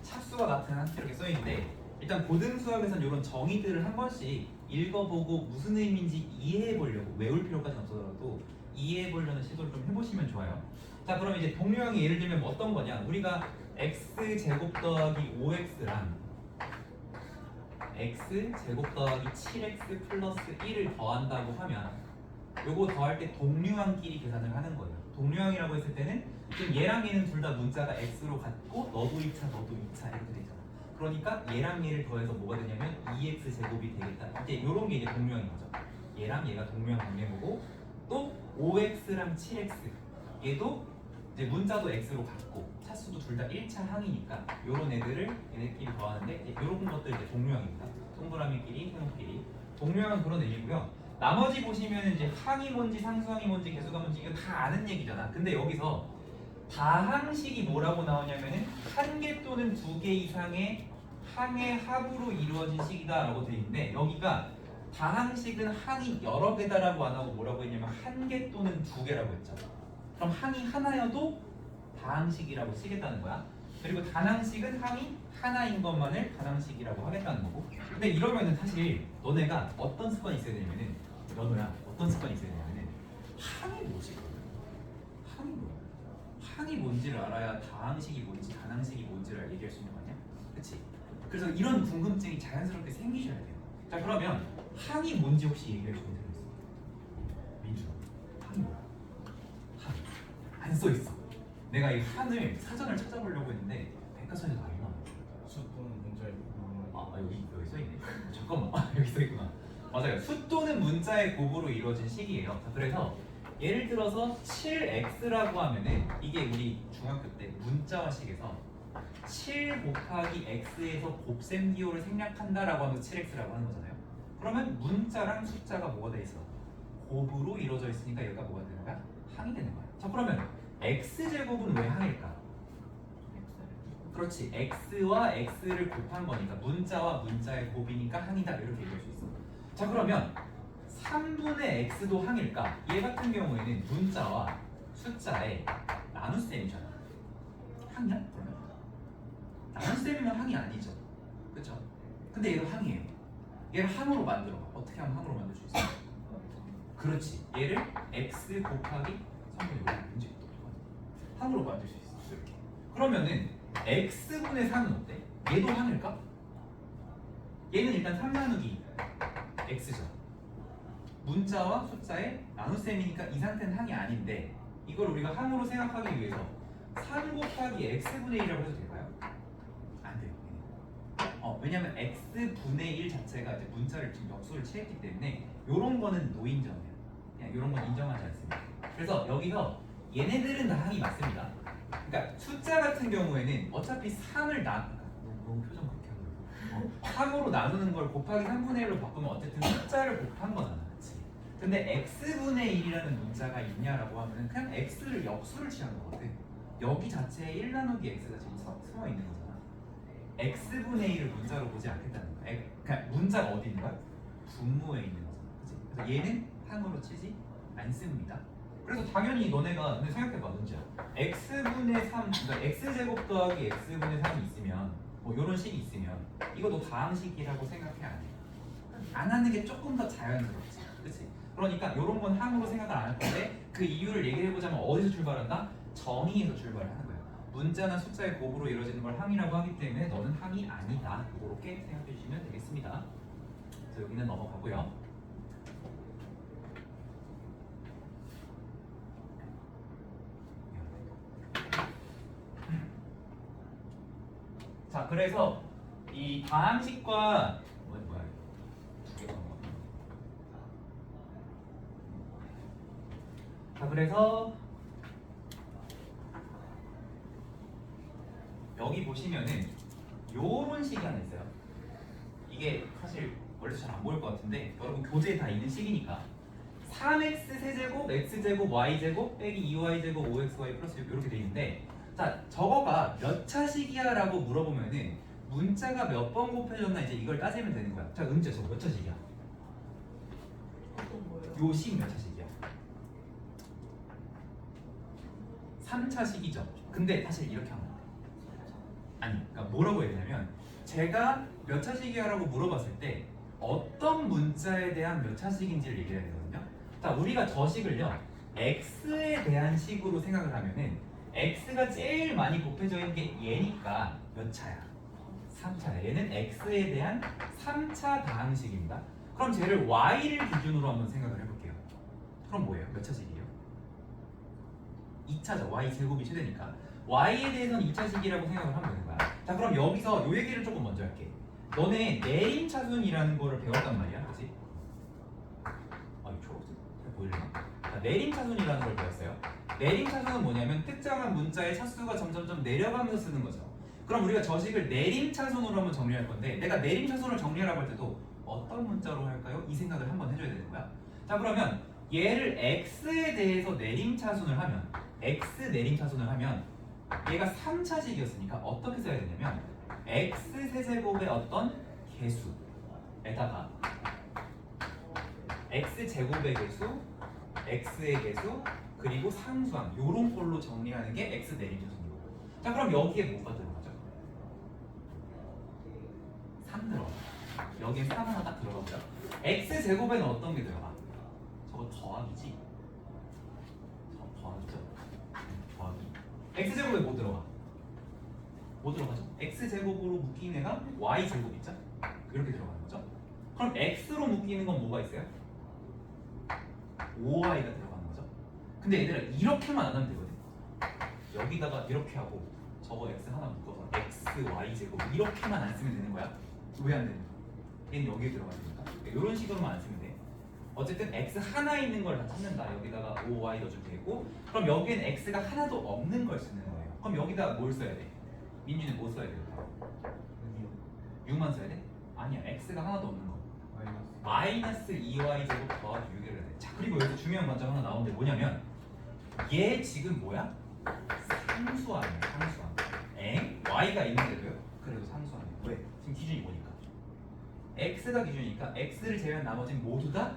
차수가 나타난 이렇게 써 있는데 일단 고등수학에서는 이런 정의들을 한 번씩 읽어보고 무슨 의미인지 이해해보려고 외울 필요까지는 없어도 이해해보려는 시도를 좀 해보시면 좋아요. 자 그럼 이제 동류항이 예를 들면 뭐 어떤 거냐 우리가 x제곱 더하기 5x랑 x제곱 더하기 7x 플러스 1을 더한다고 하면 요거 더할 때 동류항끼리 계산을 하는 거예요. 동류항이라고 했을 때는 지금 얘랑 얘는 둘 다 문자가 x로 같고 너도 2차 너도 2차 이렇게 되잖아. 그러니까 얘랑 얘를 더해서 뭐가 되냐면 2x 제곱이 되겠다. 이제 요런 게 이제 동류항인 거죠. 얘랑 얘가 동류항 관계고고 또 5x랑 7x 얘도 이제 문자도 x로 같고 차수도 둘 다 1차 항이니까 요런 애들을 얘네끼리 더하는데 이제 요런 것들 이제 동류항입니다. 동그라미끼리 세모끼리 동류항은 그런 의미고요. 나머지 보시면 이제 항이 뭔지 상수항이 뭔지 개수가 뭔지 이거 다 아는 얘기잖아. 근데 여기서 다항식이 뭐라고 나오냐면은 한 개 또는 2개 이상의 항의 합으로 이루어진 식이다라고 되어 있는데 여기가 다항식은 항이 여러 개다라고 안 하고 뭐라고 했냐면 한 개 또는 2개라고 했죠. 그럼 항이 하나여도 다항식이라고 쓰겠다는 거야. 그리고 단항식은 항이 하나인 것만을 단항식이라고 하겠다는 거고. 근데 이러면은 사실 너네가 어떤 습관이 있어야 되냐면은 너야 어떤 습관이 있어야 되냐면은 항이 뭐지? 항이 뭐야? 항이 뭔지를 알아야 다항식이 뭔지 단항식이 뭔지를 얘기할 수 있는 거 아니야? 그치? 그래서 이런 궁금증이 자연스럽게 생기셔야 돼요. 자 그러면 항이 뭔지 혹시 얘기할 수 있는 사람 있어? 민준아 항이 뭐야? 항 안 써있어. 내가 이 항을 사전을 찾아보려고 했는데 백과사전에도 안 나와. 수 또는 문자의 부분. 여기 써있네. 잠깐만 여기 써있구나. 맞아요. 수 또는 문자의 곱으로 이루어진 식이에요. 자, 그래서 예를 들어서 7x라고 하면은 이게 우리 중학교 때 문자화식에서 7 곱하기 x에서 곱셈 기호를 생략한다라고 하면서 7x라고 하는 거잖아요. 그러면 문자랑 숫자가 뭐가 돼 있어? 곱으로 이루어져 있으니까 얘가 뭐가 되는 거야? 항이 되는 거야. 자 그러면 x제곱은 왜 항일까? 그렇지. x와 x를 곱한 거니까 문자와 문자의 곱이니까 항이다 이렇게 얘기할 수 있어. 자 그러면 3분의 x도 항일까? 얘 같은 경우에는 문자와 숫자의 나눗셈이잖아. 항이야? 그러면? 나눗셈이면 항이 아니죠. 그쵸? 근데 얘도 항이에요. 얘를 항으로 만들어. 어떻게 하면 항으로 만들 수 있어? 그렇지. 얘를 x 곱하기 3분의 5 문제 항으로 만들 수 있어. 이렇게. 그러면은 x분의 3은 어때? 얘도 항일까? 얘는 일단 3 나누기 x죠. 문자와 숫자의 나눗셈이니까 이 상태는 항이 아닌데 이걸 우리가 항으로 생각하기 위해서 3 곱하기 x분의 1이라고 해도 될까요? 안 돼요. 왜냐면 x분의 1 자체가 이제 문자를 지금 역수를 취했기 때문에 요런 거는 노인정이에요. 그냥 요런 건 인정하지 않습니다. 그래서 여기서 얘네들은 다 항이 맞습니다. 그러니까 숫자 같은 경우에는 어차피 3을 너무 표정 그렇게 하고 3으로 나누는 걸 곱하기 3분의 1로 바꾸면 어쨌든 숫자를 곱한 거잖아. 그치? 근데 x분의 1이라는 문자가 있냐라고 하면 그냥 x를 역수를 취한 거거든. 여기 자체에 1 나누기 x가 지금 숨어 있는 거잖아. x분의 1을 문자로 보지 않겠다는 거야. 그러니까 문자가 어디 있는 거야? 분모에 있는 거잖아. 그치? 그래서 얘는 항으로 치지 않습니다. 그래서 당연히 너네가 근데 생각해봐, 문제야. x분의 3, 그러니까 x제곱 더하기 x분의 3이 있으면 뭐 이런 식이 있으면 이것도 다항식이라고 생각해 안 해? 안 하는 게 조금 더 자연스럽지, 그렇지? 그러니까 이런 건 항으로 생각을 안 할 건데 그 이유를 얘기해보자면 어디서 출발한다? 정의에서 출발을 하는 거야. 문자나 숫자의 곱으로 이루어지는 걸 항이라고 하기 때문에 너는 항이 아니다. 이렇게 생각해 주시면 되겠습니다. 그래서 여기는 넘어가고요. 자, 그래서 이 다항식과 뭐야? 두 개가 넘어갔네. 자, 그래서 여기 보시면은 요런 식이 하나 있어요. 이게 사실 원래도 잘 안 보일 것 같은데 여러분 교재에 다 있는 식이니까 3x 세제곱 x제곱 y제곱 빼기 2y제곱 5xy 플러스 6 이렇게 돼 있는데, 자 저거가 몇 차식이야 라고 물어보면은 문자가 몇 번 곱해졌나 이제 이걸 따지면 되는 거야. 자 은재 저거 몇 차식이야? 어떤 거예요? 요 식 몇 차식이야? 3차식이죠. 근데 사실 이렇게 하면 안 돼. 아니, 그러니까 뭐라고 해야 되냐면 제가 몇 차식이야 라고 물어봤을 때 어떤 문자에 대한 몇 차식인지를 얘기해야 되거든요. 자, 우리가 저 식을요 x에 대한 식으로 생각을 하면은 x가 제일 많이 곱해져 있는 게 얘니까 몇 차야? 3차야. 얘는 x에 대한 3차 다항식입니다. 그럼 쟤를 y를 기준으로 한번 생각을 해볼게요. 그럼 뭐예요? 몇 차식이에요? 2차죠. y 제곱이 최대니까 y에 대해서는 2차식이라고 생각을 하면 되는 거야. 자, 그럼 여기서 요 얘기를 조금 먼저 할게. 너네 내림차순이라는 거를 배웠단 말이야, 그렇지? 아, 이 초록색 잘 보이려나? 자, 내림차순이라는 걸 배웠어요. 내림차순은 뭐냐면 특정한 문자의 차수가 점점점 내려가면서 쓰는 거죠. 그럼 우리가 저 식을 내림차순으로 한번 정리할 건데 내가 내림차순을 정리하라고 할 때도 어떤 문자로 할까요? 이 생각을 한번 해줘야 되는 거야. 자, 그러면 얘를 x에 대해서 내림차순을 하면 x 내림차순을 하면 얘가 3차식이었으니까 어떻게 써야 되냐면 x 세제곱의 어떤 개수에다가 x 제곱의 개수, x의 개수, 그리고 상수항 요런 걸로 정리하는 게 x 내림차순이고. 자, 그럼 여기에 뭐가 들어가죠? 3 들어가. 여기에 3 하나 딱 들어가고요. x 제곱에는 어떤 게 들어가? 저거 더하기지. 저 더하기죠. 더하기. x 제곱에 뭐 들어가? 뭐 들어가죠? x 제곱으로 묶인 애가 y 제곱 있죠? 이렇게 들어가는 거죠. 그럼 x로 묶이는 건 뭐가 있어요? 5y가 들어가는 거죠. 근데 얘들아 이렇게만 안 하면 되거든. 여기다가 이렇게 하고 저거 x 하나 묶어서 x y 제곱 이렇게만 안 쓰면 되는 거야. 왜 안 되는 거야? 얘는 여기에 들어가야 되니까. 이런 식으로만 안 쓰면 돼. 어쨌든 x 하나 있는 걸 다 찾는다. 여기다가 5y 넣어줄 테고, 그럼 여기엔 x가 하나도 없는 걸 쓰는 거예요. 그럼 여기다 뭘 써야 돼? 민준이 뭐 써야 돼? 6만 써야 돼? 아니야, x가 하나도 없는 거. 마이너스 2y 제곱 더하기 6을 해야 돼. 자, 그리고 여기서 중요한 관점 하나 나오는데 뭐냐면 얘 지금 뭐야? 상수항이야, 상수항. y가 있는데도요? 그래도 상수항이야. 왜? 지금 기준이 뭐니까? x가 기준이니까 x를 제외한 나머지는 모두 다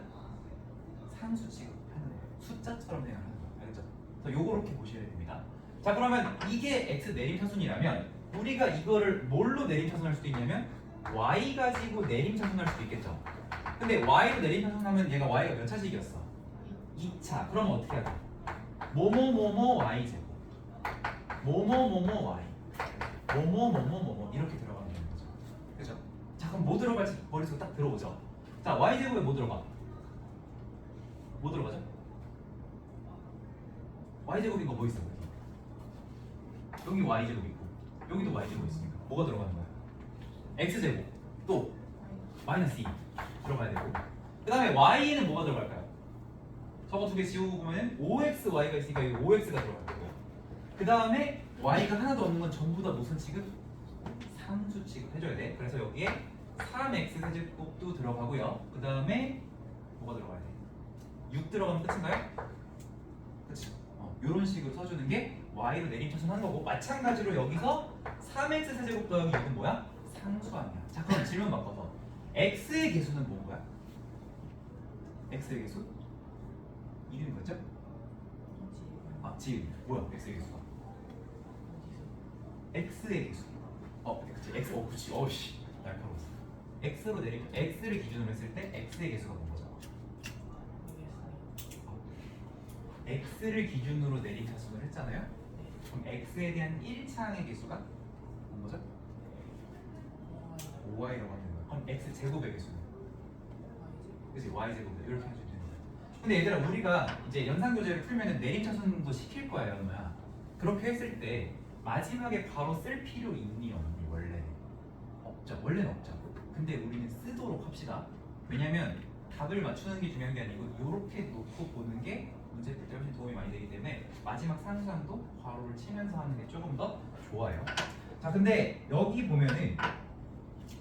상수 취급하는 거예요. 숫자처럼 생각하는 거예요. 알겠죠? 그래서 요렇게 보셔야 됩니다. 자, 그러면 이게 x 내림차순이라면 우리가 이거를 뭘로 내림차순할 수도 있냐면 y 가지고 내림차순할 수도 있겠죠. 근데 y로 내림차순하면 얘가 y가 몇 차식이었어? 2차. 그럼 어떻게 해야 돼? 뭐뭐뭐뭐 y 제곱, 뭐뭐뭐뭐 y, 뭐뭐뭐뭐뭐 이렇게 들어가면 되는 거죠. 그죠? 자, 그럼 뭐 들어갈지 머릿속에 딱 들어오죠. 자, y 제곱에 뭐 들어가? 뭐 들어가죠? y 제곱인 거 뭐 있어? 여기 y 제곱 있고 여기도 y 제곱 있으니까 뭐가 들어가는 거야? x 제곱 또 마이너스 2 들어가야 되고 그 다음에 y에는 뭐가 들어갈까요? 저거 두 개 지우고 보면은 5xy가 있으니까 여기 5x가 들어갈 거고 그 다음에 y가 하나도 없는 건 전부 다 무슨 취급? 상수 취급해줘야 돼. 그래서 여기에 3x 세제곱도 들어가고요. 그 다음에 뭐가 들어가야 돼? 6 들어가면 끝인가요? 그치? 이런 식으로 써주는 게 y로 내림차순하는 거고 마찬가지로 여기서 3x 세제곱 더하기 6은 뭐야? 상수함이야. 자 그럼 질문 바꿔서 x의 개수는 뭔 거야? x의 개수? 이름이 뭐죠? 아 지금 뭐야 x의 개수가? x의 개수. 그치 x 그치 어씨 날카로웠어. x로 내리면 x를 기준으로 했을 때 x의 개수가 뭔 거죠? x를 기준으로 내림차순을 했잖아요. 그럼 x에 대한 1차항의 개수가 뭔 거죠? 5y라고 하는 거야. 그럼 x 제곱의 개수는? 그치 y 제곱 이렇게 해주면 되는 거야. 근데 얘들아 우리가 이제 연산교재를 풀면은 내림차순도 시킬 거야 연우야. 그렇게 했을 때 마지막에 바로 쓸 필요 있니 없니? 원래는 없죠. 원래는 없죠. 근데 우리는 쓰도록 합시다. 왜냐면 답을 맞추는 게 중요한 게 아니고 이렇게 놓고 보는 게 문제 풀 때 훨씬 도움이 많이 되기 때문에 마지막 상수항도 괄호를 치면서 하는 게 조금 더 좋아요. 자 근데 여기 보면은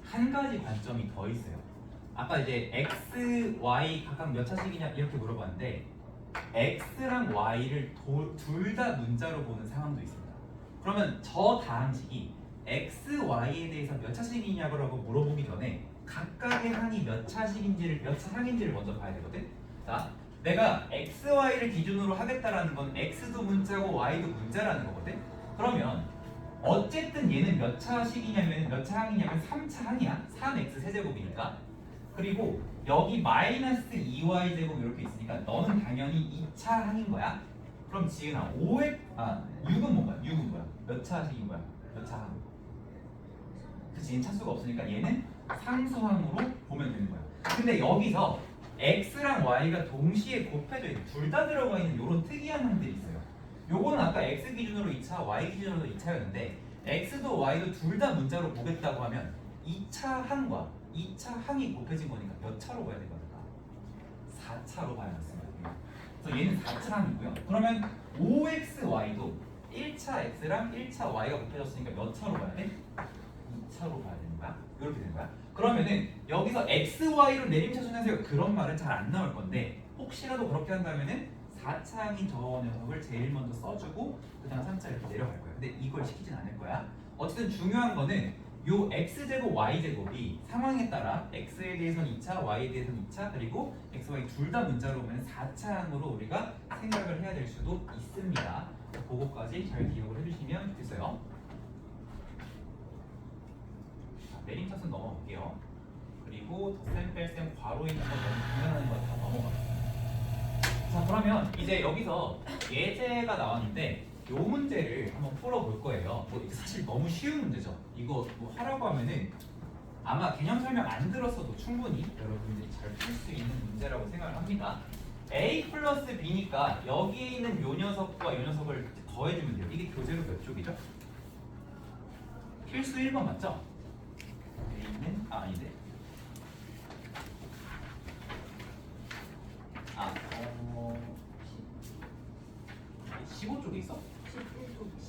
한 가지 관점이 더 있어요. 아까 이제 x, y 각각 몇 차식이냐 이렇게 물어봤는데 x랑 y를 둘 다 문자로 보는 상황도 있습니다. 그러면 저 다항식이 x, y에 대해서 몇 차식이냐고 물어보기 전에 각각의 항이 몇 차식인지를 몇 차항인지를 먼저 봐야 되거든. 자, 내가 x, y를 기준으로 하겠다라는 건 x도 문자고 y도 문자라는 거거든. 그러면 어쨌든 얘는 몇 차식이냐면 몇 차항이냐면 3차항이야. 3x 세제곱이니까. 그리고 여기 마이너스 2y 제곱 이렇게 있으니까 너는 당연히 2차항인 거야. 그럼 지은아 6은 뭔가? 6은 뭐야? 몇 차식인 거야? 몇 차항? 그치 얘는 차수가 없으니까 얘는 상수항으로 보면 되는 거야. 근데 여기서 x랑 y가 동시에 곱해져 있는 둘 다 들어가 있는 이런 특이한 항들이 있어요. 요거는 아까 x 기준으로 2차, y 기준으로 2차였는데 x도 y도 둘 다 문자로 보겠다고 하면 2차 항과 2차 항이 곱해진 거니까 몇 차로 봐야 되거든요? 4차로 봐야 맞습니다. 그래서 얘는 4차 항이고요. 그러면 5xy도 1차 x랑 1차 y가 곱해졌으니까 몇 차로 봐야 돼? 2차로 봐야 되는 거야? 이렇게 되는 거야? 그러면은 여기서 xy로 내림차순해서 그런 말은 잘 안 나올 건데 혹시라도 그렇게 한다면은 4차항인 저 녀석을 제일 먼저 써주고 그 다음 3차 이렇게 내려갈 거야. 근데 이걸 시키진 않을 거야. 어쨌든 중요한 거는 요 x제곱 y제곱이 상황에 따라 x에 대해서는 2차, y에 대해서는 2차 그리고 x, y 둘 다 문자로 오면 4차항으로 우리가 생각을 해야 될 수도 있습니다. 그거까지 잘 기억을 해주시면 좋겠어요. 내림차순 넘어볼게요. 그리고 덧셈, 뺄셈, 괄호 있는 거 너무 중요한 거 다 넘어가요. 자 그러면 이제 여기서 예제가 나왔는데 요 문제를 한번 풀어볼 거예요. 뭐 이게 사실 너무 쉬운 문제죠. 이거 뭐 하라고 하면은 아마 개념 설명 안 들었어도 충분히 여러분들이 잘 풀 수 있는 문제라고 생각을 합니다. a 플러스 b니까 여기 있는 요 녀석과 요 녀석을 더해주면 돼요. 이게 교재로 몇 쪽이죠? 필수 1번 맞죠? a는 아닌데 15쪽에 있어?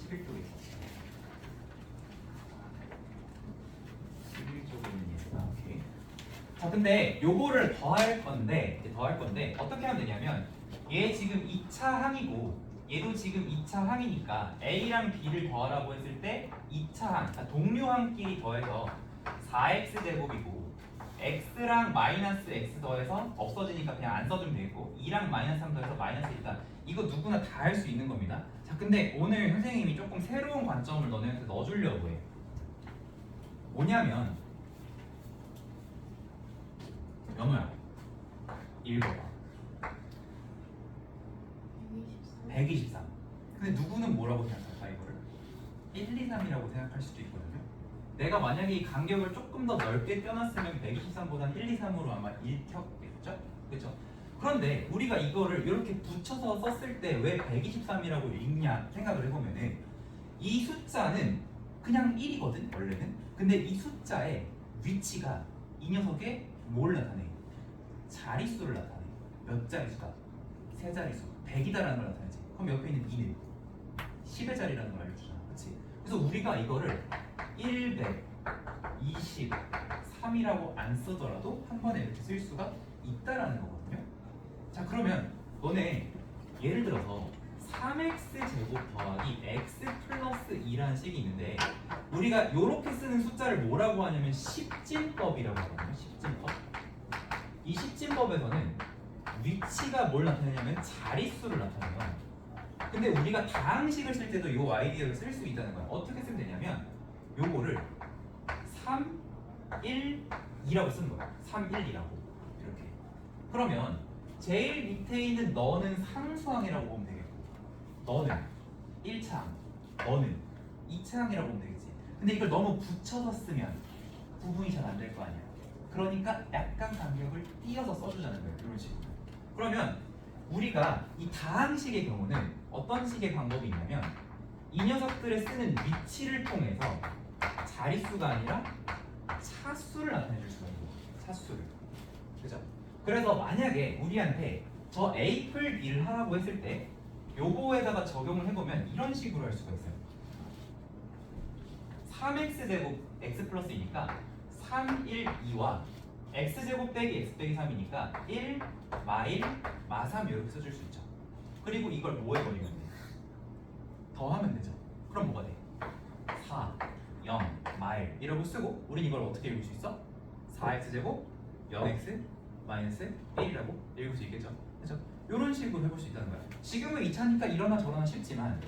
11쪽에 있어. 11쪽에 있는 예스다. 오케이. 자, 근데 요거를 더할 건데 어떻게 하면 되냐면 얘 지금 2차 항이고 얘도 지금 2차 항이니까 A랑 B를 더하라고 했을 때 2차 항, 그러니까 동료 항끼리 더해서 4x 제곱이고 x랑 마이너스 x 더해서 없어지니까 그냥 안 써주면 되겠고 2랑 마이너스 3 더해서 마이너스 1이다. 이거 누구나 다 할 수 있는 겁니다. 자, 근데 오늘 선생님이 조금 새로운 관점을 너네한테 넣어주려고 해. 뭐냐면 연우야 읽어봐. 123. 근데 누구는 뭐라고 생각할까 이거를? 1, 2, 3이라고 생각할 수도 있거든요. 내가 만약에 이 간격을 조금 더 넓게 떼놨으면 123보다 1, 2, 3으로 아마 읽혔겠죠? 그렇죠? 그런데 우리가 이거를 이렇게 붙여서 썼을 때 왜 123이라고 읽냐 생각을 해보면은 이 숫자는 그냥 1이거든 원래는. 근데 이 숫자의 위치가 이 녀석의 뭘 나타내? 자릿수를 나타내. 몇 자릿수다? 세 자릿수. 100이다라는 걸 나타내지. 그럼 옆에 있는 2는 10의 자리라는 걸 알려주잖아. 그치? 그래서 우리가 이거를 123이라고 안 쓰더라도 한 번에 이렇게 쓸 수가 있다라는 거거든요. 자, 그러면 너네 예를 들어서 3x제곱 더하기 x 플러스 2라는 식이 있는데 우리가 이렇게 쓰는 숫자를 뭐라고 하냐면 십진법이라고 하거든요. 십진법. 이 십진법에서는 위치가 뭘 나타내냐면 자릿수를 나타내요. 근데 우리가 다항식을 쓸 때도 이 아이디어를 쓸 수 있다는 거야. 어떻게 쓰면 되냐면 요거를 3, 1, 2라고 쓰는 거야. 3, 1, 2라고 이렇게. 그러면 제일 밑에 있는 너는 상수항이라고 보면 되겠고 너는 1차항, 너는 2차항이라고 보면 되겠지. 근데 이걸 너무 붙여서 쓰면 구분이 잘 안 될 거 아니야. 그러니까 약간 간격을 띄어서 써주자는 거예요. 이런 식으로. 그러면 우리가 이 다항식의 경우는 어떤 식의 방법이 있냐면 이 녀석들을 쓰는 위치를 통해서 자릿수가 아니라 차수를 나타내 줄 수가 있는 거예요. 차수를. 그죠? 그래서 만약에 우리한테 저 A 풀 B를 하라고 했을 때 요거에다가 적용을 해보면 이런 식으로 할 수가 있어요. 3x제곱 x 플러스 2니까 3, 1, 2와 x제곱 빼기 x 빼기 3이니까 1, 마1, 마3 이렇게 써줄 수 있죠. 그리고 이걸 뭐 해버리면 돼? 더하면 되죠. 그럼 뭐가 돼? 4, 0, 마1 이라고 쓰고 우린 이걸 어떻게 읽을 수 있어? 4x제곱 0x 마이너스 1이라고 읽을 수 있겠죠. 그렇죠? 이런 식으로 해볼 수 있다는 거야. 지금은 2차니까 이러나 저러나 쉽지만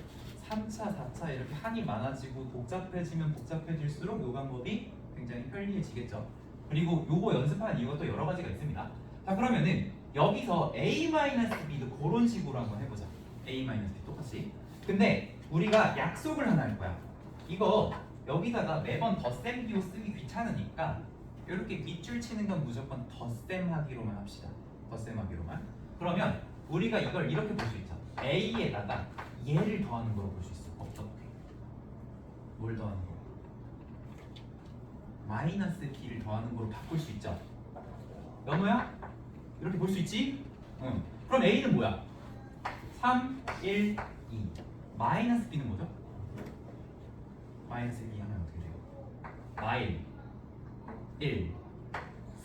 3차, 4차 이렇게 한이 많아지고 복잡해지면 복잡해질수록 이 방법이 굉장히 편리해지겠죠. 그리고 요거 연습하는 이유가 또 여러 가지가 있습니다. 자, 그러면은 여기서 A-B도 그런 식으로 한번 해보자. A-B 똑같이. 근데 우리가 약속을 하나 할 거야. 이거 여기다가 매번 덧셈 기호 쓰기 귀찮으니까 이렇게 밑줄 치는 건 무조건 덧셈 하기로만 합시다. 덧셈 하기로만. 그러면 우리가 이걸 이렇게 볼 수 있죠. A에다가 얘를 더하는 거로 볼 수 있어. 어떻게? 뭘 더하는 거? 마이너스 B를 더하는 거로 바꿀 수 있죠. 연호야? 이렇게 볼 수 있지? 응. 그럼 A는 뭐야? 3, 1, 2. 마이너스 B는 뭐죠? 마이너스 2 하면 어떻게 돼요? 마일 1,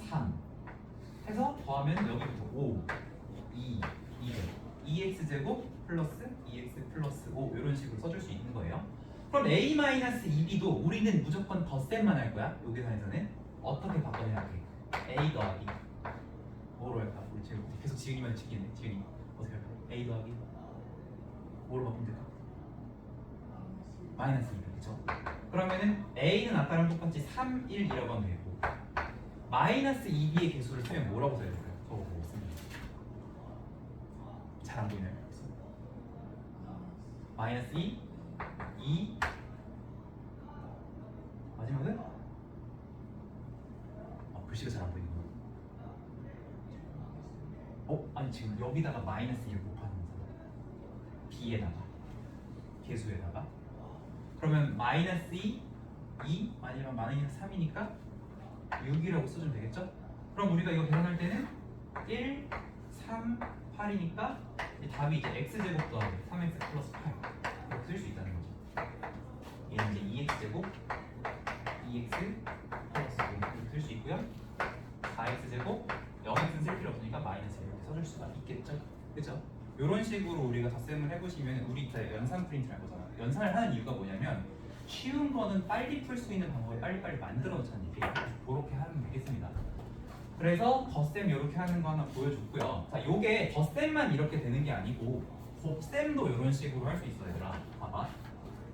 3 해서 더하면 여기부터 5, 2, 200 2x제곱 플러스 2x 플러스 5 이런 식으로 써줄 수 있는 거예요. 그럼 A-2B도 우리는 무조건 덧셈만 할 거야. 요 계산에서는 어떻게 바꿔내야 돼? A 더하기 뭐로 할까? 우리 지금 계속 지은이만 지키네. 지은이 어떻게 할까? A 더하기 뭐로 바꾸면 될까? 마이너스 2 그렇죠? 그러면은 A는 아까랑 똑같이 3, 1이라고 하면 되고 마이너스 2B의 개수를 쓰면 뭐라고 써야 될까요? 저거 보고 씁니다. 잘 안 보이나요? 마이너스 2, 2 마지막은? 글씨가 잘 안 보이는구나. 아니 지금 여기다가 마이너스 1 곱하는 거잖아. B에다가 개수에다가 그러면 마이너스 2, 2 아니면 마이너스 3이니까 6이라고 써주면 되겠죠? 그럼 우리가 이거 계산할 때는 1, 3, 8이니까 답이 이제 x제곱 더하기 3x 플러스 8 이렇게 쓸 수 있다는 거죠. 얘는 이제 2x제곱 2x 플러스 5 이렇게 쓸 수 있고요. 4x제곱 0x는 쓸 필요 없으니까 마이너스 이렇게 써줄 수가 있겠죠? 그죠? 이런 식으로 우리가 덧셈을 해보시면 우리 이제 연산 프린트를 할 거잖아. 연산을 하는 이유가 뭐냐면 쉬운 거는 빨리 풀 수 있는 방법을 빨리빨리 만들어 놓자는 얘기예요. 그렇게 하면 되겠습니다. 그래서 덧셈 이렇게 하는 거 하나 보여줬고요. 자, 요게 덧셈만 이렇게 되는 게 아니고 곱셈도 이런 식으로 할 수 있어, 얘들아. 봐봐.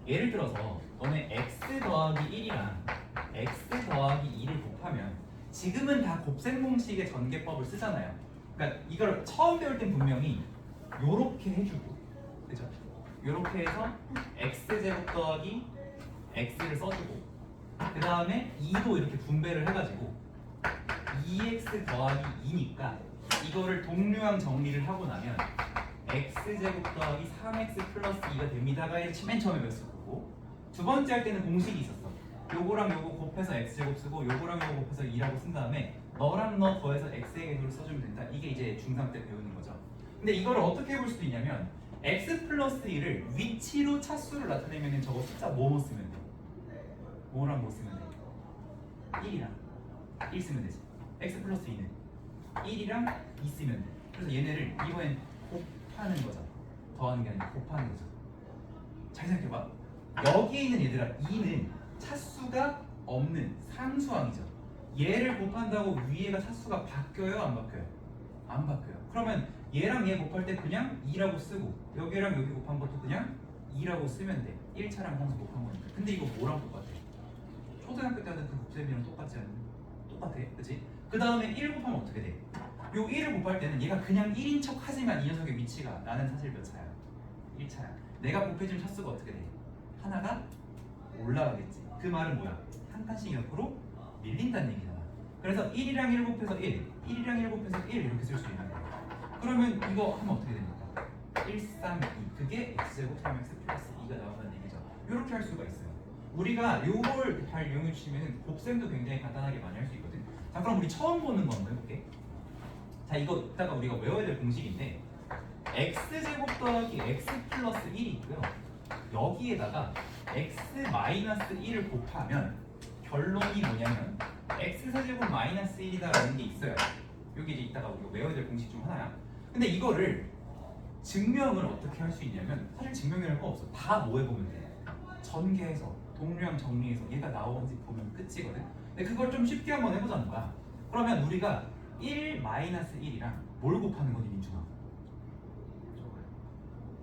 예를 들어서 너네 x 더하기 1이랑 x 더하기 2를 곱하면 지금은 다 곱셈 공식의 전개법을 쓰잖아요. 그러니까 이걸 처음 배울 땐 분명히 요렇게 해주고, 그죠? 요렇게 해서 x제곱 더하기 x를 써주고, 그 다음에 2도 이렇게 분배를 해가지고 2x 더하기 2니까 이거를 동류항 정리를 하고 나면 x제곱 더하기 3x 플러스 2가 됩니다가 맨 처음에 배웠을 거고, 두 번째 할 때는 공식이 있었어. 요거랑 요거 곱해서 x제곱 쓰고 요거랑 요거 곱해서 2라고 쓴 다음에 너랑 너 더해서 x의 계수를 써주면 된다. 이게 이제 중3 때 배우는 거죠. 근데 이거를 어떻게 볼 수도 있냐면 x 플러스 1을 위치로 차수를 나타내면 저거 숫자 뭐 쓰면 돼? 뭐랑 뭐 쓰면 돼? 1이랑 1 쓰면 되지. x 플러스 2는 1이랑 2 쓰면 돼. 그래서 얘네를 이번엔 곱하는 거죠. 더하는 게 아니라 곱하는 거죠. 잘 생각해봐. 여기에 있는 얘들아 2는 차수가 없는 상수항이죠. 얘를 곱한다고 위에가 차수가 바뀌어요? 안 바뀌어요? 안 바뀌어요. 그러면 얘랑 얘 곱할 때 그냥 2라고 쓰고 여기랑 여기 곱한 것도 그냥 2라고 쓰면 돼. 1차랑 상수 곱한 거니까. 근데 이거 뭐랑 똑같아? 초등학교 때 하던 그 곱셈이랑 똑같지 않니? 똑같아. 그치? 그 다음에 1 곱하면 어떻게 돼? 요 1을 곱할 때는 얘가 그냥 1인 척 하지만 이 녀석의 위치가 나는 사실 몇 차야? 1차야. 내가 곱해준 차수가 어떻게 돼? 하나가 올라가겠지. 그 말은 뭐야? 한 칸씩 옆으로 밀린다는 얘기잖아. 그래서 1이랑 1 곱해서 1, 1이랑 1 곱해서 1 이렇게 쓸 수 있는 거야. 그러면 이거 하면 어떻게 됩니까? 1, 3, 2 그게 x제곱 3x 플러스 2가 나온다는 얘기죠. 이렇게 할 수가 있어요. 우리가 요걸 잘 이용해 주시면 곱셈도 굉장히 간단하게 많이 할 수 있거든. 자 그럼 우리 처음 보는 거 한번 해볼게. 자 이거 이따가 우리가 외워야 될 공식인데 x제곱 더하기 x 플러스 1이 있고요. 여기에다가 x 마이너스 1을 곱하면 결론이 뭐냐면 x세제곱 마이너스 1이다라는 게 있어요. 여기 이제 이따가 우리가 외워야 될 공식 중 하나야. 근데 이거를 증명을 어떻게 할 수 있냐면 사실 증명이랄 거 없어. 다 뭐 해보면 돼. 전개해서 동류랑 정리해서 얘가 나오는지 보면 끝이거든. 근데 그걸 좀 쉽게 한번 해보자는 거야. 그러면 우리가 1 마이너스 1이랑 뭘 곱하는 거니 민준아?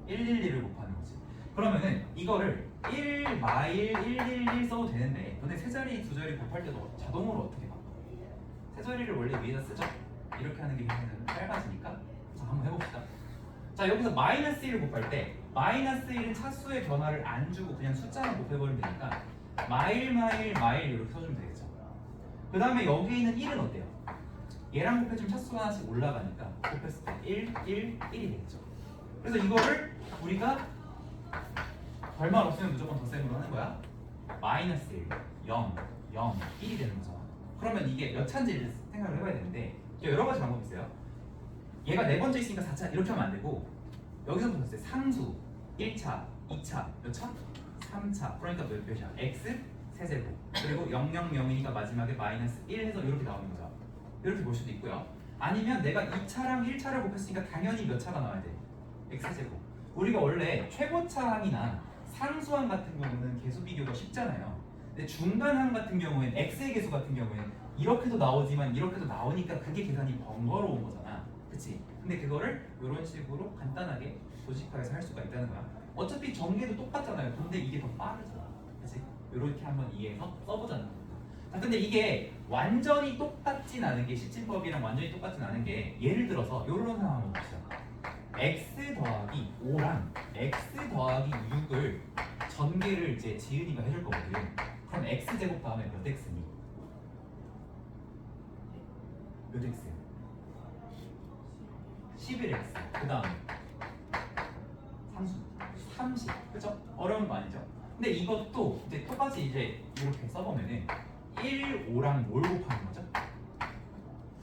111을 곱하는 거지. 그러면은 이거를 1 마일 111 써도 되는데 너네 세 자리 두 자리 곱할 때도 자동으로 어떻게 바꿔? 세 자리를 원래 위에다 쓰죠? 이렇게 하는 게 굉장히 짧아지니까. 자 한번 해봅시다. 자 여기서 마이너스 1을 곱할 때 마이너스 1은 차수의 변화를 안 주고 그냥 숫자만 곱해버리면 되니까 마일 마일 마일 이렇게 써주면 되겠죠. 그 다음에 여기 있는 1은 어때요? 얘랑 곱해주면 차수가 하나씩 올라가니까 곱했을 때 1, 1, 1이 되겠죠. 그래서 이거를 우리가 별말 없으면 무조건 덧셈으로 하는 거야. 마이너스 1, 0, 0, 1이 되는 거잖아. 그러면 이게 몇 차인지를 생각을 해봐야 되는데 여러 가지 방법이 있어요. 얘가 네 번째 있으니까 4차 이렇게 하면 안 되고 여기서부터 봤어요. 상수 1차, 2차 몇 차? 3차. 그러니까 몇이야? x 세제곱 그리고 0, 0, 0이니까 마지막에 마이너스 1 해서 이렇게 나오는 거죠. 이렇게 볼 수도 있고요. 아니면 내가 2차랑 1차를 곱했으니까 당연히 몇 차가 나와야 돼? x제곱. 우리가 원래 최고차항이나 상수항 같은 경우는 계수 비교가 쉽잖아요. 근데 중간항 같은 경우에는 x의 계수 같은 경우에는 이렇게도 나오지만 이렇게도 나오니까 그게 계산이 번거로운 거잖아. 그치? 근데 그거를 이런 식으로 간단하게 조직화해서 할 수가 있다는 거야. 어차피 전개도 똑같잖아요. 근데 이게 더 빠르잖아. 그치? 이렇게 한번 이해해서 써보자는 거야. 자, 근데 이게 완전히 똑같진 않은 게 시침법이랑 완전히 똑같진 않은 게 예를 들어서 이런 상황 한번 봅시다. x 더하기 5랑 x 더하기 6을 전개를 이제 지은이가 해줄 거거든. 그럼 x 제곱 다음에 몇 x니? 몇 x? 11x. 그 다음에 상수 30. 그죠? 어려운 거 아니죠? 근데 이것도 이제 똑같이 이제 이렇게 써보면은 1, 5랑 뭘 곱하는 거죠?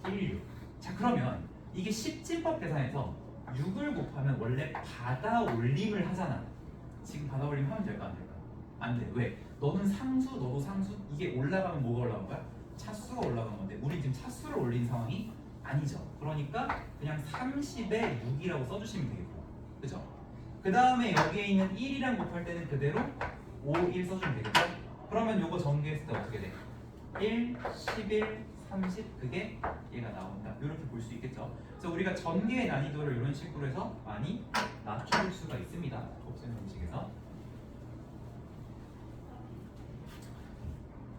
1, 6. 자 그러면 이게 십진법 계산에서 6을 곱하면 원래 받아 올림을 하잖아. 지금 받아 올림 하면 될까 안 될까? 안 돼. 왜? 너는 상수, 너도 상수. 이게 올라가면 뭐가 올라간 거야? 차수가 올라간 건데 우리 지금 차수를 올린 상황이 아니죠. 그러니까 그냥 30에 6이라고 써주시면 되겠고, 그죠? 그 다음에 여기에 있는 1이랑 곱할 때는 그대로 5, 1 써주면 되겠죠? 그러면 요거 전개했을 때 어떻게 돼? 1, 11, 30 그게 얘가 나온다. 이렇게 볼 수 있겠죠? 그래서 우리가 전개의 난이도를 이런 식으로 해서 많이 낮춰볼 수가 있습니다. 곱셈 공식에서.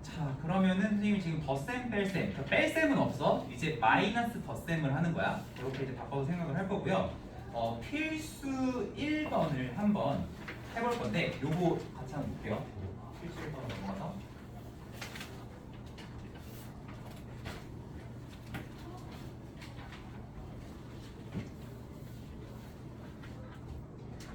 자 그러면은 선생님이 지금 덧셈 뺄셈 뺄셈은 없어. 이제 마이너스 덧셈을 하는 거야. 이렇게 이제 바꿔서 생각을 할 거고요. 필수 1번을 한번 해볼 건데 요거 같이 한번 볼게요. 필수 1번 넘어가서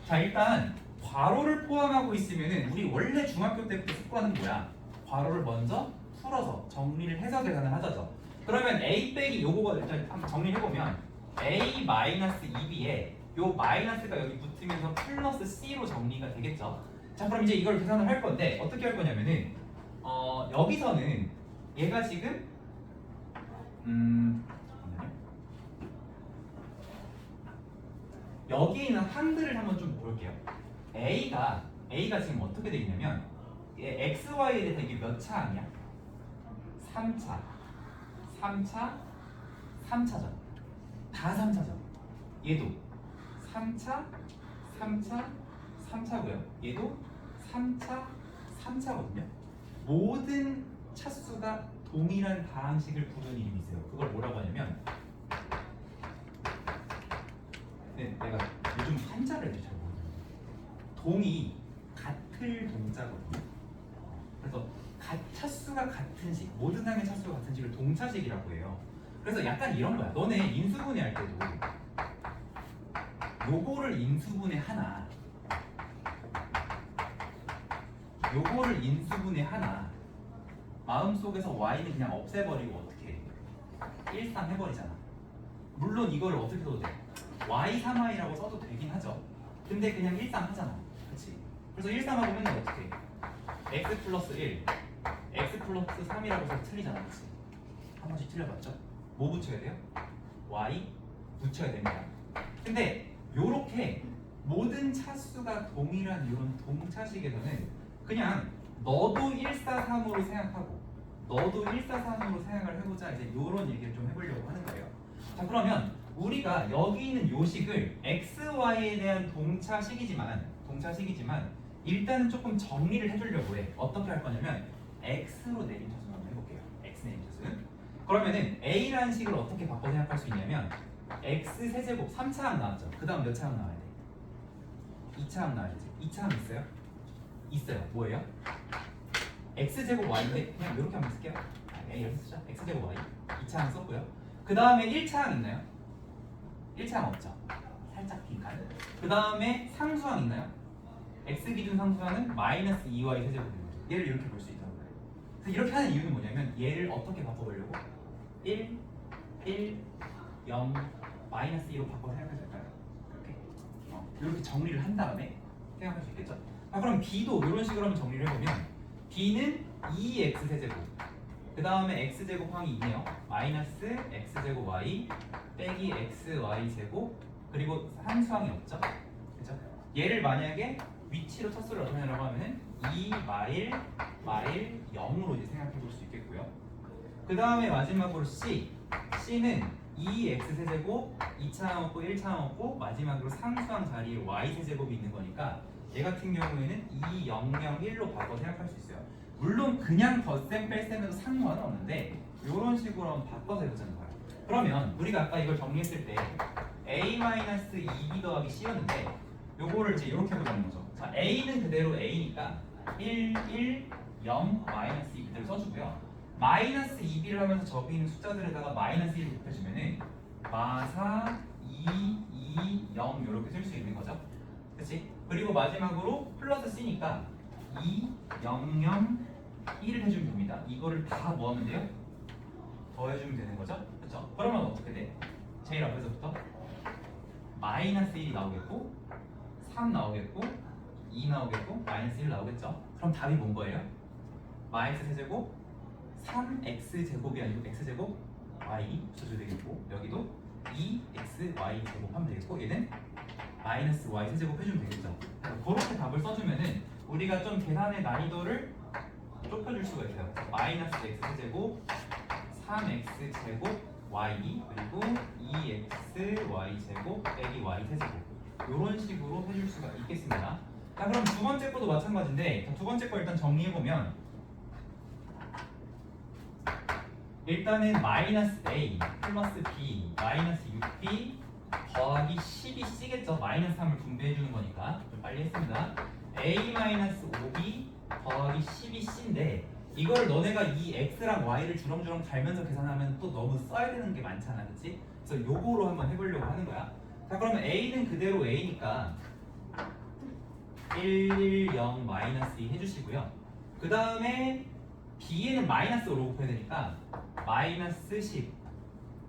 자 일단 괄호를 포함하고 있으면은 우리 원래 중학교 때부터 습관은 뭐야? 괄호를 먼저 풀어서 정리를 해서 계산을 하자죠. 그러면 a 빼기 요거가 일단 한번 정리해 보면 a 마이너스 2b에 요 마이너스가 여기 붙으면서 플러스 c로 정리가 되겠죠. 자, 그럼 이제 이걸 계산을 할 건데 어떻게 할 거냐면은 여기서는 얘가 지금 잠깐만요. 여기에 있는 항들을 한번 좀 볼게요. A가 지금 어떻게 돼 있냐면 x, y에 대해서 이게 몇 차 아니야? 3차, 3차죠. 다 3차죠. 얘도 3차, 3차고요. 얘도 3차거든요. 모든 차수가 동일한 다항식을 부르는 이름이 있어요. 그걸 뭐라고 하냐면 내가 요즘 한자를 잘 모르겠어요. 동이 같을 동자거든요. 그래서 차수가 같은 식, 모든 항의 차수가 같은 식을 동차식이라고 해요. 그래서 약간 이런 거야. 너네 인수분해 할 때도 요거를 인수분해 하나, 요거를 인수분해 하나, 마음속에서 y는 그냥 없애버리고 어떻게 해? 일상해버리잖아. 물론 이거를 어떻게 써도 돼? y3y라고 써도 되긴 하죠. 근데 그냥 일상하잖아. 그치? 그래서 일상하고 맨날 어떻게 해? x 플러스 1, x 플러스 3이라고 해서 틀리잖아. 그치? 한 번씩 틀려봤죠? 뭐 붙여야 돼요? y 붙여야 됩니다. 근데 요렇게 모든 차수가 동일한 이런 동차식에서는 그냥 너도 143으로 생각하고 너도 143으로 생각을 해보자, 이제 요런 얘기를 좀 해보려고 하는 거예요. 자, 그러면 우리가 여기 있는 요식을 x, y에 대한 동차식이지만 일단은 조금 정리를 해주려고 해. 어떻게 할 거냐면 x로 내림 차수 한번 해볼게요. x 내림 차수는 그러면은 a라는 식을 어떻게 바꿔 생각할 수 있냐면 x 세제곱 3차항 나왔죠. 그 다음 몇 차항 나와야 돼? 2차항 나와야 되지. 2차항 있어요? 있어요. 뭐예요? x제곱 y인데 그냥 이렇게 한번 쓸게요. 이렇게 쓰자. x제곱 y 2차항 썼고요. 그 다음에 1차항 있나요? 1차항 없죠. 살짝 빈칸. 그 다음에 상수항 있나요? x 기준 상수항은 마이너스 2y 세제곱입니다. 얘를 이렇게 볼 수 있다고 해요. 그래서 이렇게 하는 이유는 뭐냐면 얘를 어떻게 바꿔보려고? 1, 0, 마이너스 2로 바꿔 생각해도 될까요? 이렇게 정리를 한 다음에 생각할 수 있겠죠? 그럼 b도 이런 식으로 한번 정리를 해보면 b는 2x 세제곱, 그 다음에 x제곱 항이 있네요. 마이너스 x제곱 y 빼기 xy 제곱, 그리고 상수항이 없죠? 그죠? 얘를 만약에 위치로 차수를 나타내라고 하면은 2 마일 0으로 이제 생각해 볼 수 있겠고요. 그 다음에 마지막으로 c는 2x 세제곱, 2차항 없고 1차항 없고 마지막으로 상수항 자리에 y 세제곱이 있는 거니까 얘 같은 경우에는 2, 0, 0, 1로 바꿔 생각할 수 있어요. 물론 그냥 덧셈 뺄셈에도 상관은 없는데 이런 식으로 한번 바꿔서 해보자는 거예요. 그러면 우리가 아까 이걸 정리했을 때 a-2b 더하기 c였는데 요거를 이제 이렇게 해보자는 거죠. 자, a는 그대로 a니까 1, 0, 마이너스 2 그대로 써주고요. 마이너스 2b를 하면서 저기 있는 숫자들에다가 마이너스 1을 곱해주면은 마사 2, 0 이렇게 쓸 수 있는 거죠. 그치? 그리고 마지막으로 플러스 c니까 2, 0, 0, 1을 해주면 됩니다. 이거를 다 뭐 하면 돼요? 더해주면 되는 거죠? 그쵸? 그러면 어떻게 돼? 제일 앞에서부터 마이너스 1이 나오겠고 3 나오겠고 2 나오겠고 마이너스 1 나오겠죠? 그럼 답이 뭔 거예요? 마이너스 세제곱 3x제곱이 아니고 x제곱 y 붙여줘야 되겠고 여기도 2xy 제곱 하면 되겠고 얘는 마이너스 y 세제곱 해주면 되겠죠. 그렇게 답을 써주면은 우리가 좀 계산의 난이도를 좁혀줄 수가 있어요. 마이너스 x 세제곱 3x 제곱 y 그리고 2xy 제곱 빼기 y 세제곱 이런 식으로 해줄 수가 있겠습니다. 자, 그럼 두 번째 거도 마찬가지인데 두 번째 거 일단 정리해보면 일단은 마이너스 a 플러스 b 마이너스 6b 더하기 12c겠죠. 마이너스 3을 분배해주는 거니까 좀 빨리 했습니다. a 마이너스 5b 더하기 12c인데 이걸 너네가 이 x랑 y를 주렁주렁 달면서 계산하면 또 너무 써야 되는 게 많잖아, 그치? 그래서 요거로 한번 해보려고 하는 거야. 자, 그러면 a는 그대로 a니까 1, 0, 마이너스 2 해주시고요. 그 다음에 b에는 마이너스 5로 곱해야 되니까 마이너스 10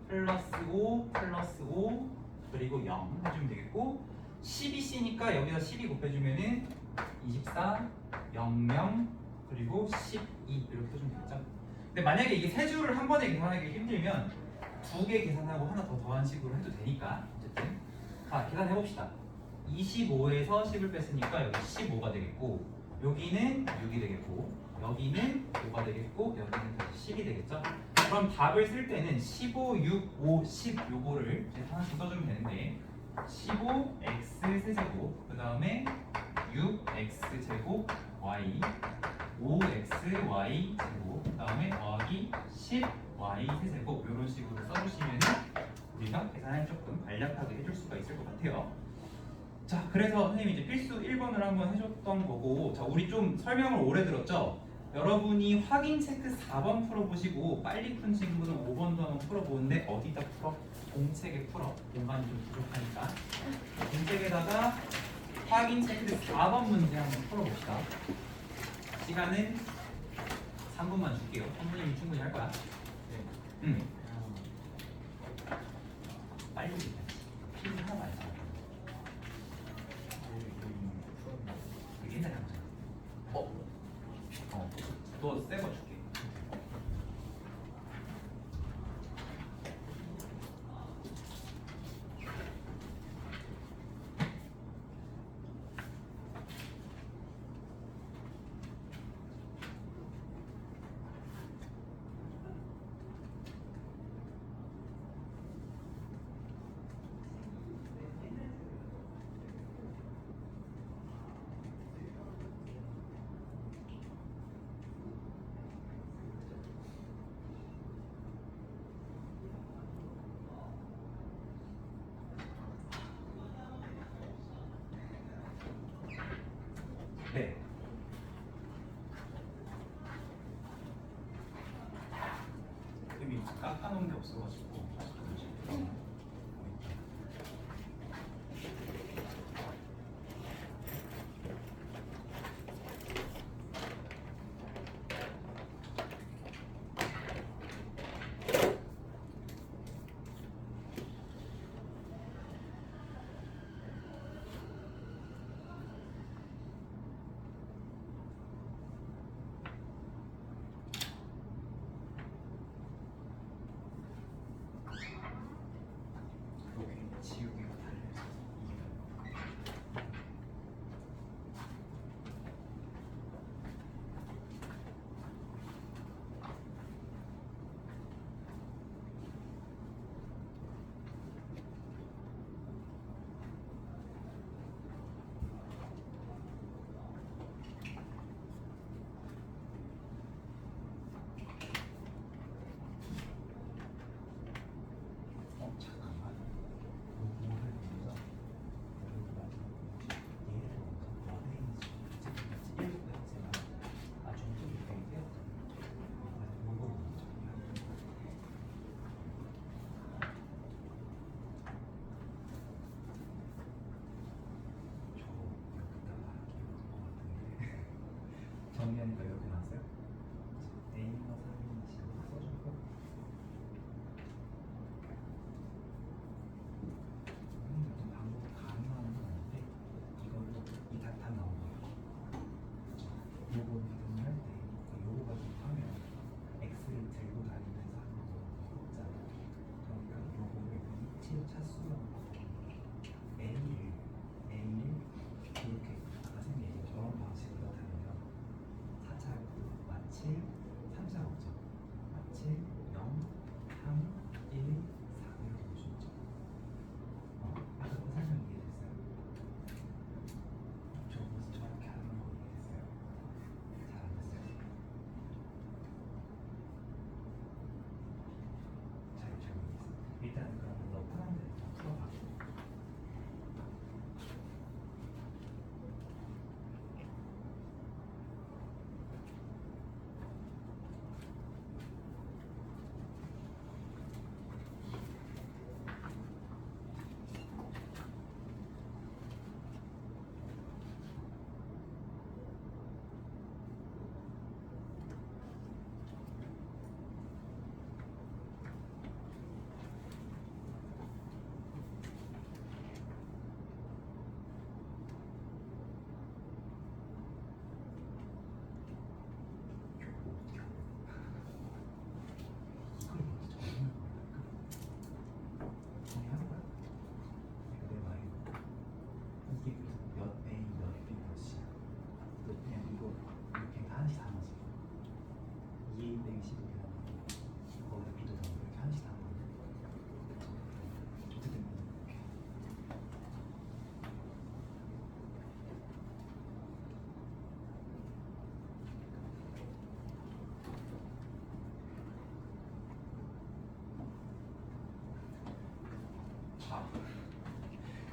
플러스 5 플러스 5 그리고 0 해주면 되겠고 12c니까 여기다 12 곱해주면은 24 00 그리고 12 이렇게 해주면 되겠죠. 근데 만약에 이게 세 줄을 한 번에 계산하기 힘들면 두 개 계산하고 하나 더 더한 식으로 해도 되니까 어쨌든 자 계산해 봅시다. 25에서 10을 뺐으니까 여기 15가 되겠고 여기는 6이 되겠고 여기는 5가 되겠고 여기는 다시 10이 되겠죠. 그럼 답을 쓸 때는 15, 6, 5, 10 요거를 이제 하나씩 써주면 되는데 15x 세제곱 그 다음에 6x 제곱 y 5x y 제곱 그 다음에 더하기 10y 세제곱 이런 식으로 써주시면 우리가 계산을 조금 간략하게 해줄 수가 있을 것 같아요. 자 그래서 선생님이 이제 필수 1번을 한번 해줬던 거고 자 우리 좀 설명을 오래 들었죠? 여러분이 확인 체크 4번 풀어보시고 빨리 푼 친구는 5번도 한번 풀어보는데 어디다 풀어? 공책에 풀어. 공간이 좀 부족하니까 공책에다가 확인 체크 4번 문제 한번 풀어봅시다. 시간은 3분만 줄게요. 3분이면 충분히 할 거야. 네. 빨리 해야지. 필요 하나 말자. 옛날에 하자. 또 새 거 줄게. 네. 이미 깎아놓은 게 없어가지고. 여기 지우개가 달려있어서 잠깐만. 요거를 먼저 여기로 가지고 얘를 먼저 어디인지 일곱 번째만 좀 이렇게 요거 먼저 정리하니까 이렇게 나왔어요? A와 3인치 써주고 좀 방법이 가능한 건 아닌데 이걸로 이 다 나온 거예요. 요거 이동을 할 때 요거 가지고 하면 X를 들고 다니면서 하는 거 없잖아요. 그러니까 요거를 위치의 차수로 A를 이렇게 아까 선생님이 저런 방식으로 다니면 4차 9, 마칠 3차 5죠. 마칠 0, 3, 1, 4 이렇게 보시죠. 아까 그 설명 이해됐어요? 저것을 저렇게 하는 거 이해됐어요? 잘 안 됐어요? 잘 모르겠어요. 일단 그러면 너 편한 대로 다 풀어봐.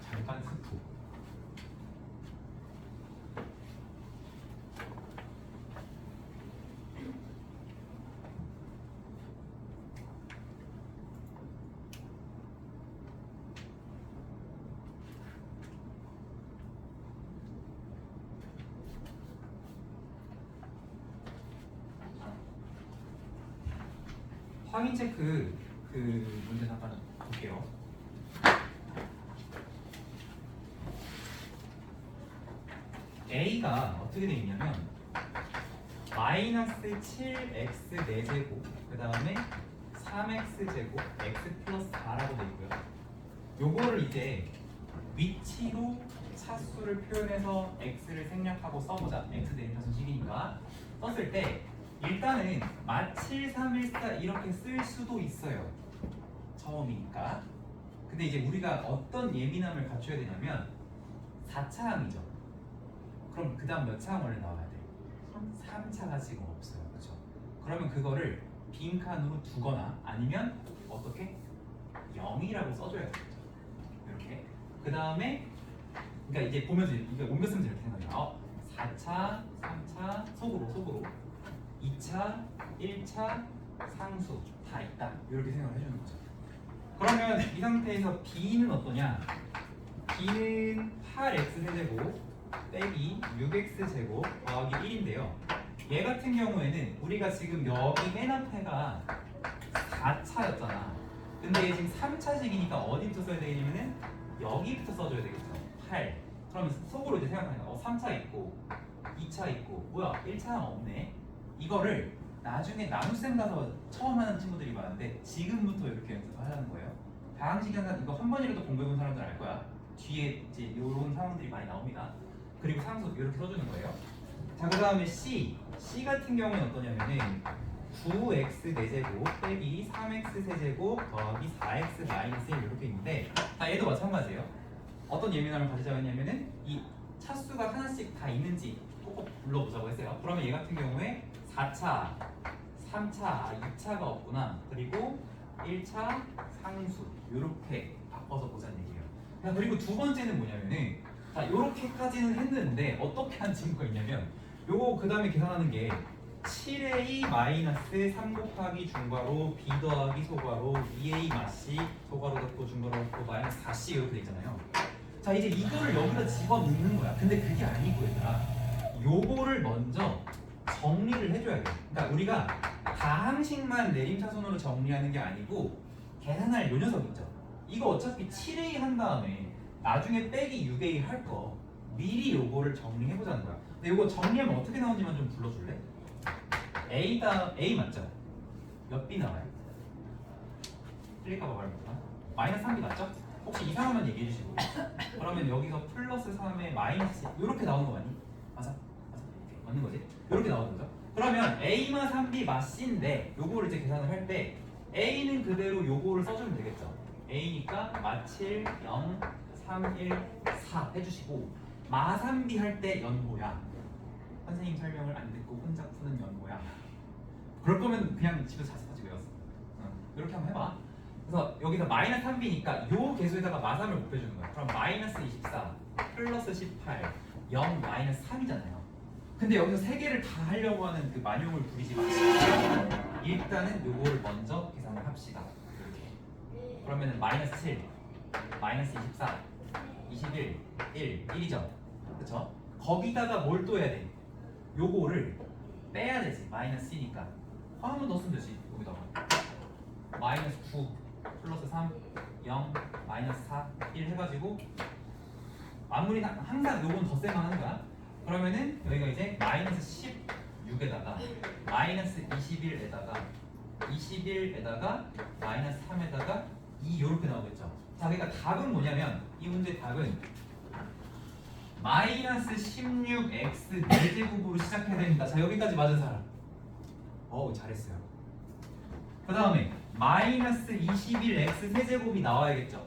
잠깐 스포. 확인 체크 그 문제 잠깐 볼게요. A가 어떻게 되어 있냐면 마이너스 7x 4제곱 그 다음에 3x 제곱 x 플러스 4라고 되어 있고요. 요거를 이제 위치로 차수를 표현해서 x를 생략하고 써보자. x 대응차수식이니까 썼을 때 일단은 마7314 이렇게 쓸 수도 있어요. 처음이니까. 근데 이제 우리가 어떤 예민함을 갖춰야 되냐면 4차항이죠. 그럼 그 다음 몇 차항을 나와야 돼? 3차가 지금 없어요. 그렇죠? 그러면 그거를 빈칸으로 두거나 아니면 어떻게? 0이라고 써줘야 되겠죠. 이렇게. 그 다음에 그러니까 이제 보면서 이게 옮겨 쓰면 이렇게 생각해요. 4차, 3차, 속으로 2차, 1차, 상수 다 있다. 이렇게 생각을 해주는 거죠. 그러면 이 상태에서 B는 어떠냐? B는 8x 세제곱 빼기 6x 제곱 더하기 1인데요. 얘 같은 경우에는 우리가 지금 여기 맨 앞에가 4차였잖아. 근데 얘 지금 3차식이니까 어디부터 써야 되냐면은 여기부터 써줘야 되겠죠. 8. 그러면 속으로 이제 생각하니까 3차 있고 2차 있고 뭐야 1차는 없네. 이거를 나중에 나눗셈 가서 처음 하는 친구들이 많은데 지금부터 이렇게 연습하자는 거예요. 다항식 연산 이거 한 번이라도 공부해본 사람들 알 거야. 뒤에 이제 이런 상황들이 많이 나옵니다. 그리고 상수 이렇게 써주는 거예요. 자, 그 다음에 C 같은 경우는 어떠냐면은 9x 4제곱 빼기 3x 세제곱 더하기 4x 마이너스 1 이렇게 있는데 자, 얘도 마찬가지예요. 어떤 예민함을 가지자고 했냐면은 이 차수가 하나씩 다 있는지 꼭 불러보자고 했어요. 그러면 얘 같은 경우에 4차, 3차, 2차가 없구나. 그리고 1차 상수 이렇게 바꿔서 보자는 얘기예요. 자, 그리고 두 번째는 뭐냐면은 자, 요렇게까지는 했는데 어떻게 한 친구가 있냐면 요거 그 다음에 계산하는 게 7a 마이너스 3 곱하기 중괄호 b 더하기 소괄호 2a 마씨 소괄호 닫고 중괄호 닫고 마이너스 4c 이렇게 돼 있잖아요. 자, 이제 이거를 여기다 집어넣는 거야. 근데 그게 아니고 얘들아 요거를 먼저 정리를 해줘야 돼. 그러니까 우리가 다항식만 내림차순으로 정리하는 게 아니고 계산할 요 녀석 있죠. 이거 어차피 7a 한 다음에 나중에 빼기 6a 할 거 미리 요거를 정리해보자는 거야. 근데 요거 정리하면 어떻게 나오는지만 좀 불러줄래? A 맞죠? 몇 B 나와요? 틀릴까봐 말해볼까? 마이너스 3B 맞죠? 혹시 이상하면 얘기해 주시고 그러면 여기서 플러스 3에 마이너스 이렇게 나오는 거 맞니? 맞아? 이렇게 맞는 거지? 이렇게 나오는 거죠? 그러면 A마 3B 마 C인데 요거를 이제 계산을 할 때 A는 그대로 요거를 써주면 되겠죠? A니까 마 7, 0, 3, 1, 4 해주시고 마 3B 할 때 연호야. 선생님 설명을 안 듣고 혼자 푸는 연호야. 그럴 거면 그냥 집에서 자습하지 외웠어. 이렇게 한번 해봐. 그래서 여기서 마이너스 3b니까 요 개수에다가 마3을 곱해주는 거야. 그럼 마이너스 24 플러스 18 0 마이너스 3이잖아요. 근데 여기서 세 개를 다 하려고 하는 그 만용을 부리지 마시고 일단은 요거를 먼저 계산을 합시다. 이렇게. 그러면은 마이너스 7 마이너스 24 21 1 1이죠. 그쵸? 거기다가 뭘 또 해야 돼? 요거를 빼야 되지. 마이너스 C니까 한 번 더 쓰면 되지. 여기다가 마이너스 9 플러스 3 0 마이너스 4 1 해가지고 마무리는 항상 요건 덧셈만 하는 거야. 그러면은 여기가 이제 마이너스 16에다가 마이너스 21에다가 마이너스 3에다가 2 요렇게 나오겠죠. 자, 그러니까 답은 뭐냐면 이 문제의 답은 마이너스 16x 4제곱으로 시작해야 됩니다. 자, 여기까지 맞은 사람. 잘했어요. 그 다음에 마이너스 21x 세제곱이 나와야겠죠.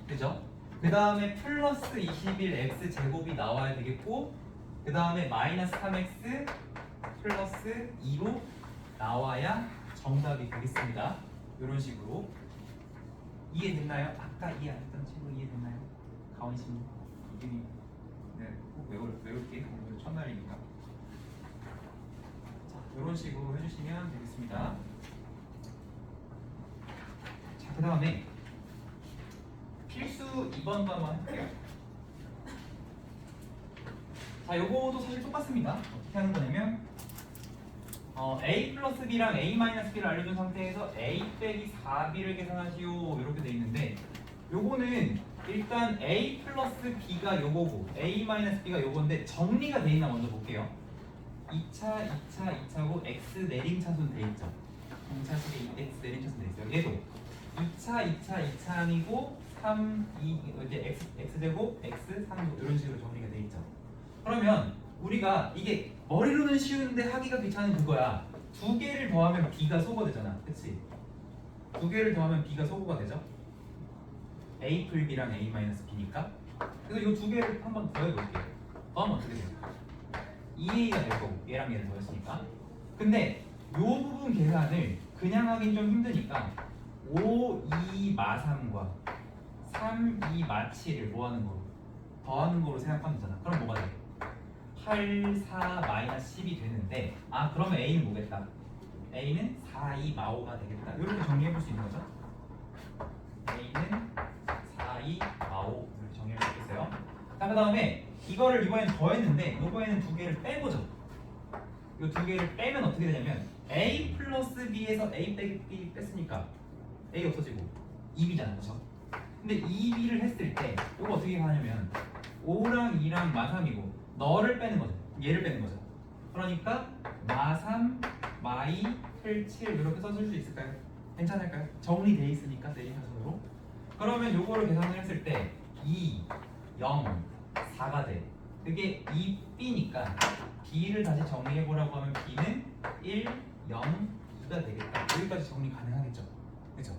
그죠? 그 다음에 플러스 21x 제곱이 나와야 되겠고 그 다음에 마이너스 3x 플러스 2로 나와야 정답이 되겠습니다. 이런 식으로 이해됐나요? 아까 이해 안 했던 친구 이해됐나요? 가온 친구 이름이 꼭 외울게. 오늘 첫날이니까. 자, 이런 식으로 해주시면 되겠습니다. 자, 그 다음에 필수 2번도 한번 해볼게요. 자, 요거도 사실 똑같습니다. 어떻게 하는 거냐면 a 플러스 b랑 a 마이너스 b를 알려준 상태에서 a 빼기 4b를 계산하시오 이렇게 돼 있는데 요거는 일단 a 플러스 b가 요거고 a 마이너스 b가 요건데 정리가 돼 있나 먼저 볼게요. 2차고 x 내림차순 돼 있죠. 공차식에 x 내림차순 돼 있어요. 얘도 2차항이고 3, 2 이제 x제곱 x 3 이런 식으로 정리가 돼 있죠. 그러면 우리가 이게 머리로는 쉬운데 하기가 귀찮은 그거야. 두 개를 더하면 b가 소거되잖아. 그치? 두 개를 더하면 b가 소거가 되죠. a 풀 b랑 a 마이너스 b니까. 그래서 이 두 개를 한번 더해볼게요. 더하면 어떻게 돼요? 2a가 될 거고 얘랑 얘를 더했으니까. 근데 이 부분 계산을 그냥 하긴 좀 힘드니까 5, 2, 마3과 3, 2, 마7을 뭐 하는 거로? 더하는 거로 생각하면 되잖아. 그럼 뭐가 돼? 8, 4, 마이너스 10이 되는데 그러면 A는 뭐겠다? A는 4, 2, 마5가 되겠다. 이렇게 정리해 볼 수 있는 거죠? A는 4, 2, 마5 이렇게 정리할 수 있겠어요? 자, 그 다음에 이거를 이번엔 더했는데 이번에는 두 개를 빼보죠. 이 두 개를 빼면 어떻게 되냐면 A 플러스 B에서 A 빼기 B 뺐으니까 A 없어지고 2B잖아, 그렇죠? 근데 2B를 했을 때 이거 어떻게 하냐면 5랑 2랑 마3이고 너를 빼는 거죠. 얘를 빼는 거죠. 그러니까 마3, 마2, 풀7 이렇게 써줄 수 있을까요? 괜찮을까요? 정리돼 있으니까 내림차순으로. 그러면 요거를 계산을 했을 때 2, 0, 4가 돼. 그게 2b니까 b를 다시 정리해보라고 하면 b는 1, 0, 2가 되겠다. 여기까지 정리 가능하겠죠? 그죠?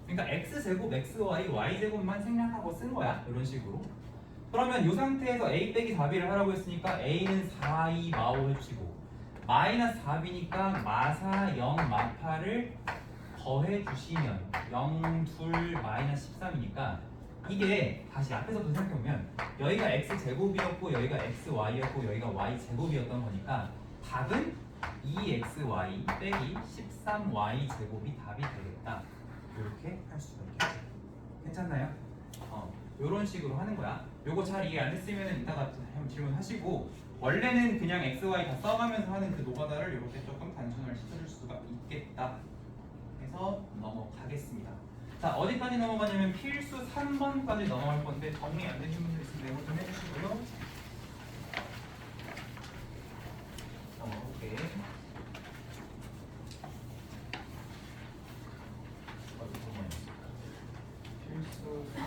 그러니까 x제곱, xy, y제곱만 생략하고 쓴 거야. 이런 식으로. 그러면 이 상태에서 a 빼기 4b를 하라고 했으니까 a는 4, 2, 마5 해주시고 마이너스 4b니까 마4, 0, 마8을 더해주시면 0, 2, 마이너스 13이니까 이게 다시 앞에서도 생각해보면 여기가 x제곱이었고 여기가 xy였고 여기가 y제곱이었던 거니까 답은 2xy 빼기 13y제곱이 답이 되겠다. 이렇게 할 수가 있겠죠. 괜찮나요? 이런 식으로 하는 거야. 요거 잘 이해 안 됐으면 이따가 한번 질문하시고 원래는 그냥 x, y 다 써가면서 하는 그 노가다를 이렇게 조금 단순화를 시켜줄 수가 있겠다. 해서 넘어가겠습니다. 자, 어디까지 넘어가냐면 필수 3번까지 넘어갈 건데 정리 안 되신 분들 있으면 메모 좀 해주시고요. 넘어갈게. 필수 3.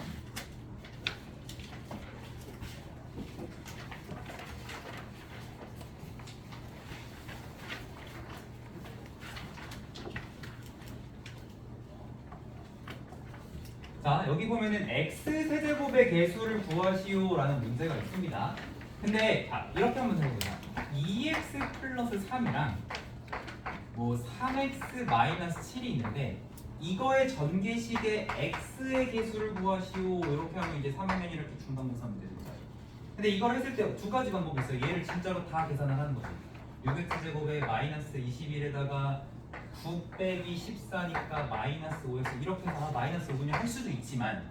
자, 여기 보면은 x세제곱의 개수를 구하시오라는 문제가 있습니다. 근데 이렇게 한번 해보자. 2x 플러스 3이랑 뭐 3x 마이너스 7이 있는데 이거의 전개식의 x의 개수를 구하시오 이렇게 하면 이제 3학년 이렇게 중간고사 문제입니다. 근데 이걸 했을 때 두 가지 방법이 있어요. 얘를 진짜로 다 계산을 하는 거죠. 6x제곱에 마이너스 21에다가 9 빼기 14니까 마이너스 5x 이렇게 해서 마이너스 5분의 할 수도 있지만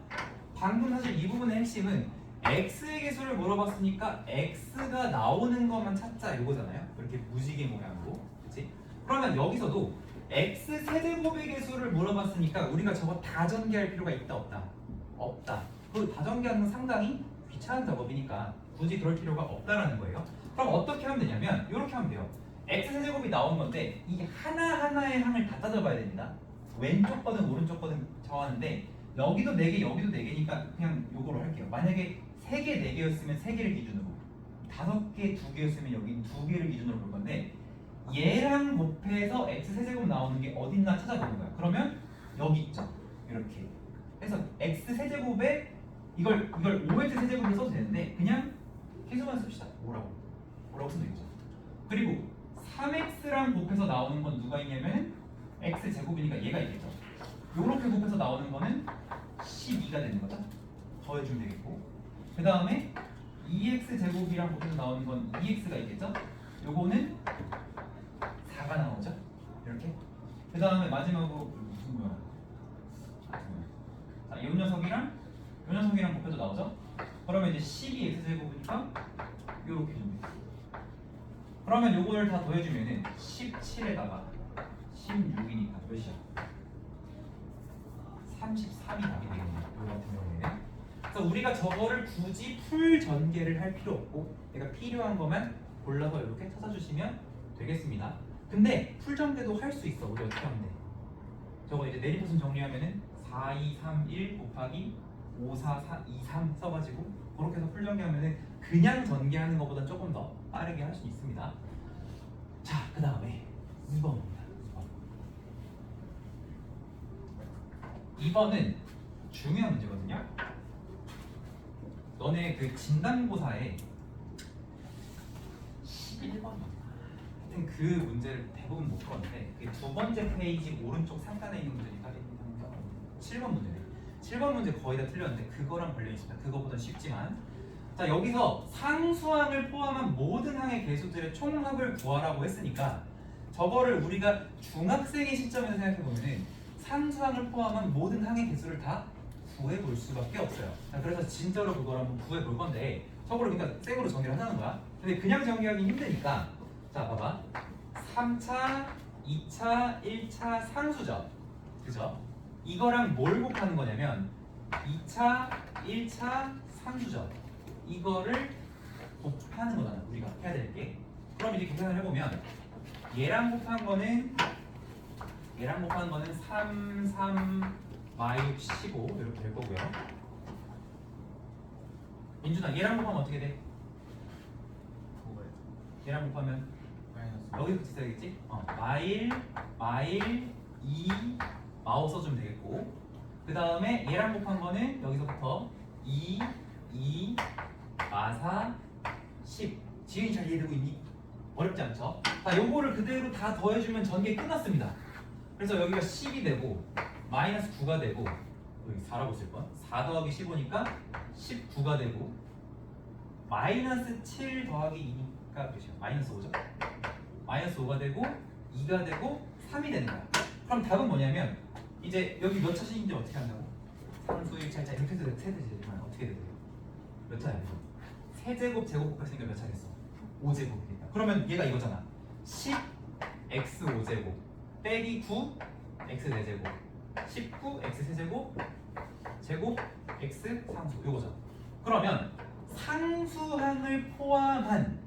방금 사실 이 부분의 핵심은 x의 개수를 물어봤으니까 x가 나오는 것만 찾자 이거잖아요. 이렇게 무지개 모양으로. 그치? 그러면 여기서도 x 세제곱의 개수를 물어봤으니까 우리가 저거 다 전개할 필요가 있다 없다? 없다. 그 다 전개하는 건 상당히 귀찮은 작업이니까 굳이 그럴 필요가 없다라는 거예요. 그럼 어떻게 하면 되냐면 이렇게 하면 돼요. x세제곱이 나온 건데 이 하나하나의 항을 다 따져봐야 됩니다. 왼쪽 거든 오른쪽 거든 정하는데 여기도 4개 여기도 4개니까 그냥 요거로 할게요. 만약에 3개 4개였으면 3개를 기준으로 5개 2개였으면 여기 2개를 기준으로 볼 건데 얘랑 곱해서 x세제곱 나오는 게 어딨나 찾아보는 거야. 그러면 여기 있죠. 이렇게 그래서 x세제곱에 이걸 5x세제곱을 써도 되는데 그냥 계수만 씁시다. 5라고 쓰면 되겠죠. 그리고 3x랑 곱해서 나오는 건 누가 있냐면 x 제곱이니까 얘가 있겠죠. 요렇게 곱해서 나오는 거는 12가 되는 거죠. 더해주면 되겠고. 그 다음에 2x 제곱이랑 곱해서 나오는 건 2x가 있겠죠. 요거는 4가 나오죠. 이렇게. 그 다음에 마지막으로 무슨 모양? 자, 이 녀석이랑 곱해서 나오죠. 그러면 이제 12x 제곱이니까 요렇게 좀 돼. 그러면 요거를 다 더해주면은 17에다가 16이니까 몇이야? 33이 답이 되겠네요. 요 같은 경우에는. 그래서 우리가 저거를 굳이 풀 전개를 할 필요 없고 내가 필요한 것만 골라서 이렇게 찾아주시면 되겠습니다. 근데 풀 전개도 할 수 있어. 우리 어떻게 하면 돼? 저거 이제 내림차순 정리하면은 4, 2, 3, 1 곱하기 5, 4, 4, 2, 3 써가지고 그렇게 해서 풀 전개하면은 그냥 전개하는 것보다 조금 더 빠르게 할 수 있습니다. 자, 그 다음에 2번입니다. 2번은 중요한 문제거든요. 너네 그 진단고사에 11번이었나? 하여튼 그 문제를 대부분 못 풀었는데 그 두 번째 페이지 오른쪽 상단에 있는 문제니까 7번 문제네. 7번 문제 거의 다 틀렸는데 그거랑 관련이 있습니다. 그거보다 쉽지만 자, 여기서 상수항을 포함한 모든 항의 개수들의 총합을 구하라고 했으니까 저거를 우리가 중학생의 시점에서 생각해보면은 상수항을 포함한 모든 항의 개수를 다 구해볼 수밖에 없어요. 자, 그래서 진짜로 그걸 한번 구해볼 건데 저거를 그러니까 생으로 전개를 하자는 거야. 근데 그냥 전개하기 힘드니까 자, 봐봐. 3차, 2차, 1차 상수죠. 그죠? 이거랑 뭘 곱하는 거냐면 2차, 1차 상수죠. 이거를 곱하는 거잖아. 우리가 해야 될 게. 그럼 이제 계산을 해보면 얘랑 곱한 거는 3, 3, 마이너스 15 이렇게 될 거고요. 민준아, 얘랑 곱하면 어떻게 돼? 뭐예요? 얘랑 곱하면 마이너스. 여기서 써야겠지? 마일 2 마오 써주면 되겠고 그 다음에 얘랑 곱한 거는 여기서부터 2 마사 10 지은이 잘 이해되고 있니? 어렵지 않죠? 자, 요거를 그대로 다 더해주면 전개 끝났습니다. 그래서 여기가 10이 되고 마이너스 9가 되고 여기 4라고 쓸건 4 더하기 15니까 19가 되고 마이너스 7 더하기 2니까 몇이야? 마이너스 5죠? 마이너스 5가 되고 2가 되고 3이 되는 거야. 그럼 답은 뭐냐면 이제 여기 몇 차식인지 어떻게 한다고? 상수 1차자 이렇게 해서 세대지만 어떻게 되세요? 몇 차야? 세제곱 제곱 곱했으니까 몇 차겠어? 5제곱이니까. 그러면 얘가 이거잖아. 10 x 5제곱 빼기 9 x 4제곱 19 x 3제곱 제곱 x 상수 요거죠. 그러면 상수항을 포함한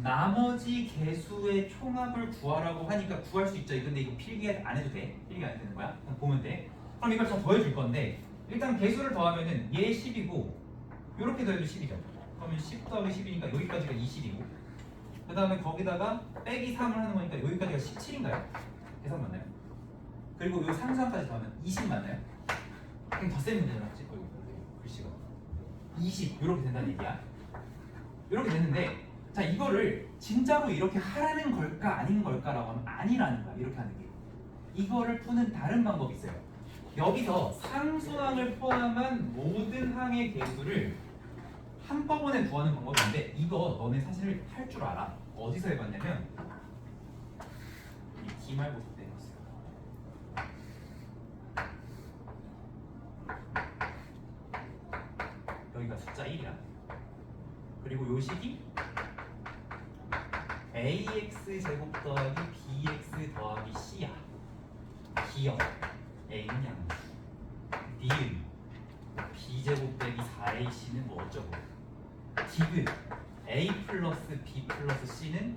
나머지 개수의 총합을 구하라고 하니까 구할 수 있죠. 근데 이거 필기 안 해도 돼. 필기 안 해도 되는 거야. 그냥 보면 돼. 그럼 이걸 다 더해줄 건데 일단 개수를 더하면은 얘 10이고 요렇게 더해도 10이죠. 그러면 10 더하기 10이니까 여기까지가 20이고 그 다음에 거기다가 빼기 3을 하는 거니까 여기까지가 17인가요? 계산 맞나요? 그리고 요 상수항까지 더하면 20 맞나요? 그럼 더 센 문제잖아. 그치? 이렇게 글씨가 20 이렇게 된다는 얘기야. 이렇게 됐는데 자, 이거를 진짜로 이렇게 하라는 걸까 아닌 걸까라고 하면 아니라는 거야. 이렇게 하는 게. 이거를 푸는 다른 방법이 있어요. 여기서 상수항을 포함한 모든 항의 개수를 한꺼번에 구하는 방법인데 이거 너네 사실 할 줄 알아. 어디서 해봤냐면 이 기말고사 때 해봤어요. 여기가 숫자 1이야. 그리고 요 식이 ax 제곱 더하기 bx 더하기 c야. 기억 a는 양수, b은 b제곱 빼기 4ac는 뭐 어쩌고, 디귿 a 플러스 b 플러스 c는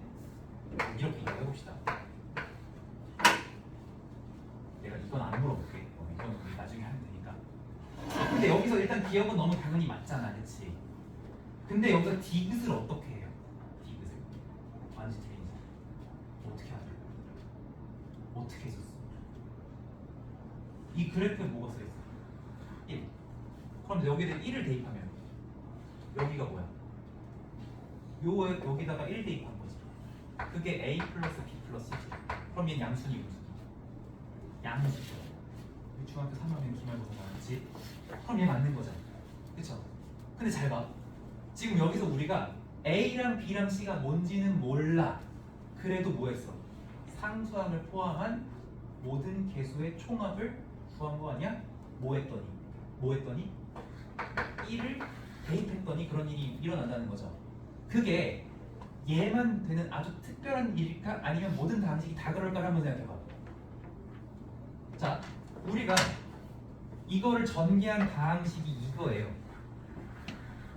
이렇게 해봅시다. 내가 이건 안 물어볼게. 이건 우리 나중에 하면 되니까. 근데 여기서 일단 기억은 너무 당연히 맞잖아, 그렇지? 근데 여기서 디귿을 어떻게 해요? 디귿을 완전 틀리죠. 어떻게 하죠? 어떻게 했었어? 이 그래프에 뭐가 써있어? 1. 그럼 여기다 1을 대입하면 여기가 뭐야? 여기다가 1 대입한 거지. 그게 A 플러스 B 플러스 C지. 그럼 얘는 양순이 음수지. 양수죠. 중학교 3학년 기말고사 나왔지. 그럼 얘 맞는 거잖아. 그쵸? 근데 잘 봐. 지금 여기서 우리가 A랑 B랑 C가 뭔지는 몰라. 그래도 뭐 했어? 상수항을 포함한 모든 개수의 총합을 구한 거 아니야? 뭐 했더니 1을 대입했더니 그런 일이 일어난다는 거죠. 그게 얘만 되는 아주 특별한 일일까? 아니면 모든 다항식이 다 그럴까를 한번 생각해봐. 자, 우리가 이거를 전개한 다항식이 이거예요.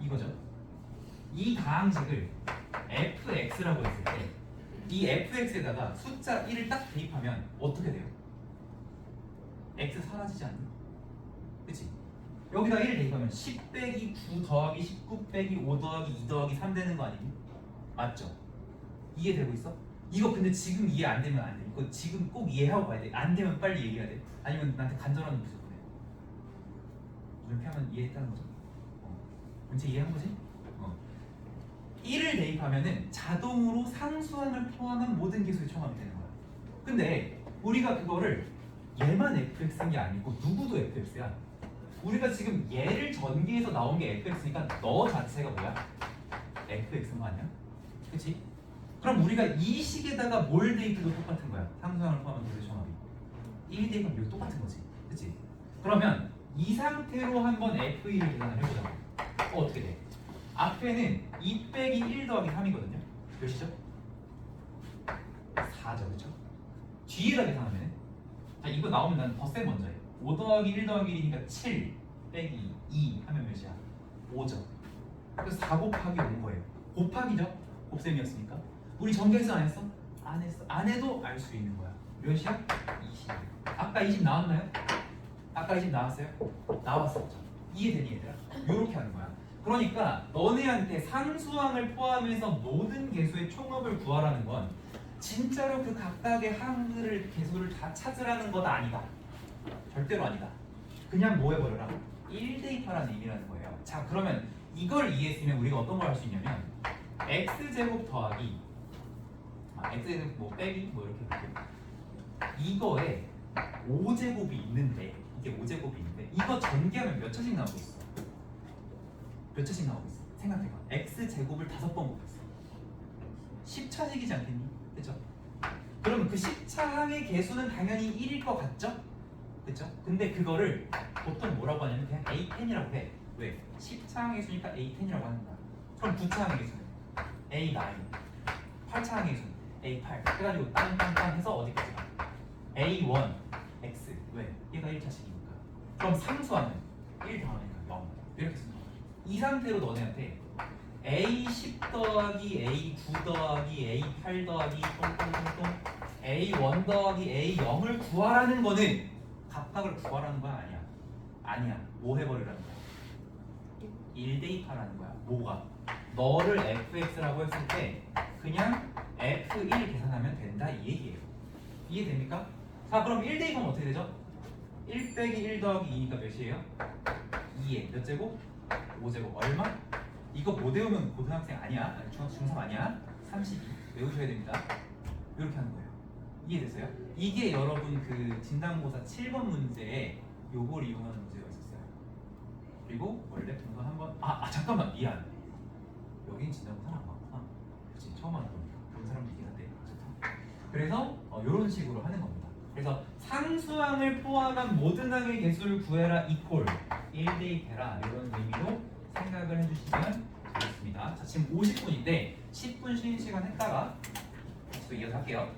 이거죠. 이 다항식을 fx라고 했을 때 이 fx에다가 숫자 1을 딱 대입하면 어떻게 돼요? x 사라지지 않나? 그치? 여기다 1을 대입하면 10 빼기 9 더하기 19 빼기 5 더하기 2 더하기 3 되는 거 아니니? 맞죠? 이해되고 있어? 이거 근데 지금 이해 안 되면 안 돼. 이거 지금 꼭 이해하고 가야 돼. 안 되면 빨리 얘기해야 돼. 아니면 나한테 간절한 눈빛을 보내. 이렇게 하면 이해했다는 거죠? 문제 이해한 거지? 1을 대입하면은 자동으로 상수항을 포함한 모든 개수의 총합이 되는 거야. 근데 우리가 그거를 얘만 fx인 게 아니고 누구도 fx야. 우리가 지금 얘를 전개해서 나온 게 fx니까 너 자체가 뭐야? fx인 거 아니야? 그치? 그럼 우리가 이 식에다가 뭘 대입해도 똑같은 거야. 상수항을 포함한 개수의 총합이 1 대입하면 이거 똑같은 거지. 그치? 그러면 이 상태로 한번 f1을 계산을 해보자고. 어떻게 돼? 앞에는 2 빼기 1 더하기 3이거든요. 몇이죠? 4죠. 그렇죠? 뒤에다 계산하면 자 이거 나오면 나는 덧셈 먼저 해. 5 더하기 1 더하기 1이니까 7 빼기 2 하면 몇이야? 5죠. 그래서 4 곱하기 5인 거예요. 곱하기죠? 곱셈이었으니까. 우리 전개해서 안 했어? 안 했어. 안 해도 알 수 있는 거야. 몇이야? 20. 아까 20 나왔나요? 아까 20 나왔어요? 나왔었죠. 이해되니 얘들아? 이렇게 하는 거야. 그러니까 너네한테 상수항을 포함해서 모든 개수의 총합을 구하라는 건 진짜로 그 각각의 항을 개수를 다 찾으라는 것 아니다. 절대로 아니다. 그냥 뭐 해버려라. 1 대입하라는 의미라는 거예요. 자 그러면 이걸 이해했으면 우리가 어떤 걸 할 수 있냐면 x제곱 더하기 x제곱 뭐 빼기 뭐 이렇게 볼게요. 이거에 5제곱이 있는데 이게 5제곱이 있는데 이거 전개하면 몇 차씩 나오고 있어? 몇 차씩 나오고 있어? 생각해봐. x제곱을 5번 곱했어. 10차식이지 않겠니? 그쵸? 그럼 그 10차항의 개수는 당연히 1일 것 같죠? 그쵸? 근데 그거를 보통 뭐라고 하냐면 그냥 A10이라고 해. 왜? 10차항의 수니까 A10이라고 하는 거야. 그럼 9차항의 개수는 A9, 8차항의 개수는 A8 해가지고 땅땅땅 해서 어디까지 가? A1, X. 왜? 얘가 1차식이니까. 그럼 상수항은 1 더하니까 0 이렇게 쓰는 거야. 이 상태로 너네한테 A10 더하기 A9 더하기 A8 더하기 똥똥똥똥 A1 더하기 A0을 구하라는 거는 각각을 구하라는 거야? 아니야? 아니야. 뭐 해버리라는 거야? 1 대입하라는 거야. 뭐가? 너를 fx라고 했을 때 그냥 f1 계산하면 된다 이 얘기예요. 이해됩니까? 자 그럼 1 대입하면 어떻게 되죠? 1 빼기 1 더하기 2니까 몇이에요? 2에 몇 제곱? 5제곱 얼마? 이거 못 외우면 고등학생 아니야. 중3 아니야. 32 외우셔야 됩니다. 이렇게 하는 거예요. 이해됐어요? 이게 여러분 그 진단고사 7번 문제에 요걸 이용하는 문제가 있었어요. 그리고 원래 동선 한번 잠깐만 미안. 여긴 진단고사 안 봤구나. 그렇지 처음 하는 거니까 그런 사람도 있긴 한데 그래서 이런 식으로 하는 겁니다. 그래서 상수항을 포함한 모든 항의 개수를 구해라 이퀄 1 대입해라 이런 의미로 생각을 해주시면 되겠습니다. 자 지금 50분인데 10분 쉬는 시간 했다가 다시 또 이어서 할게요.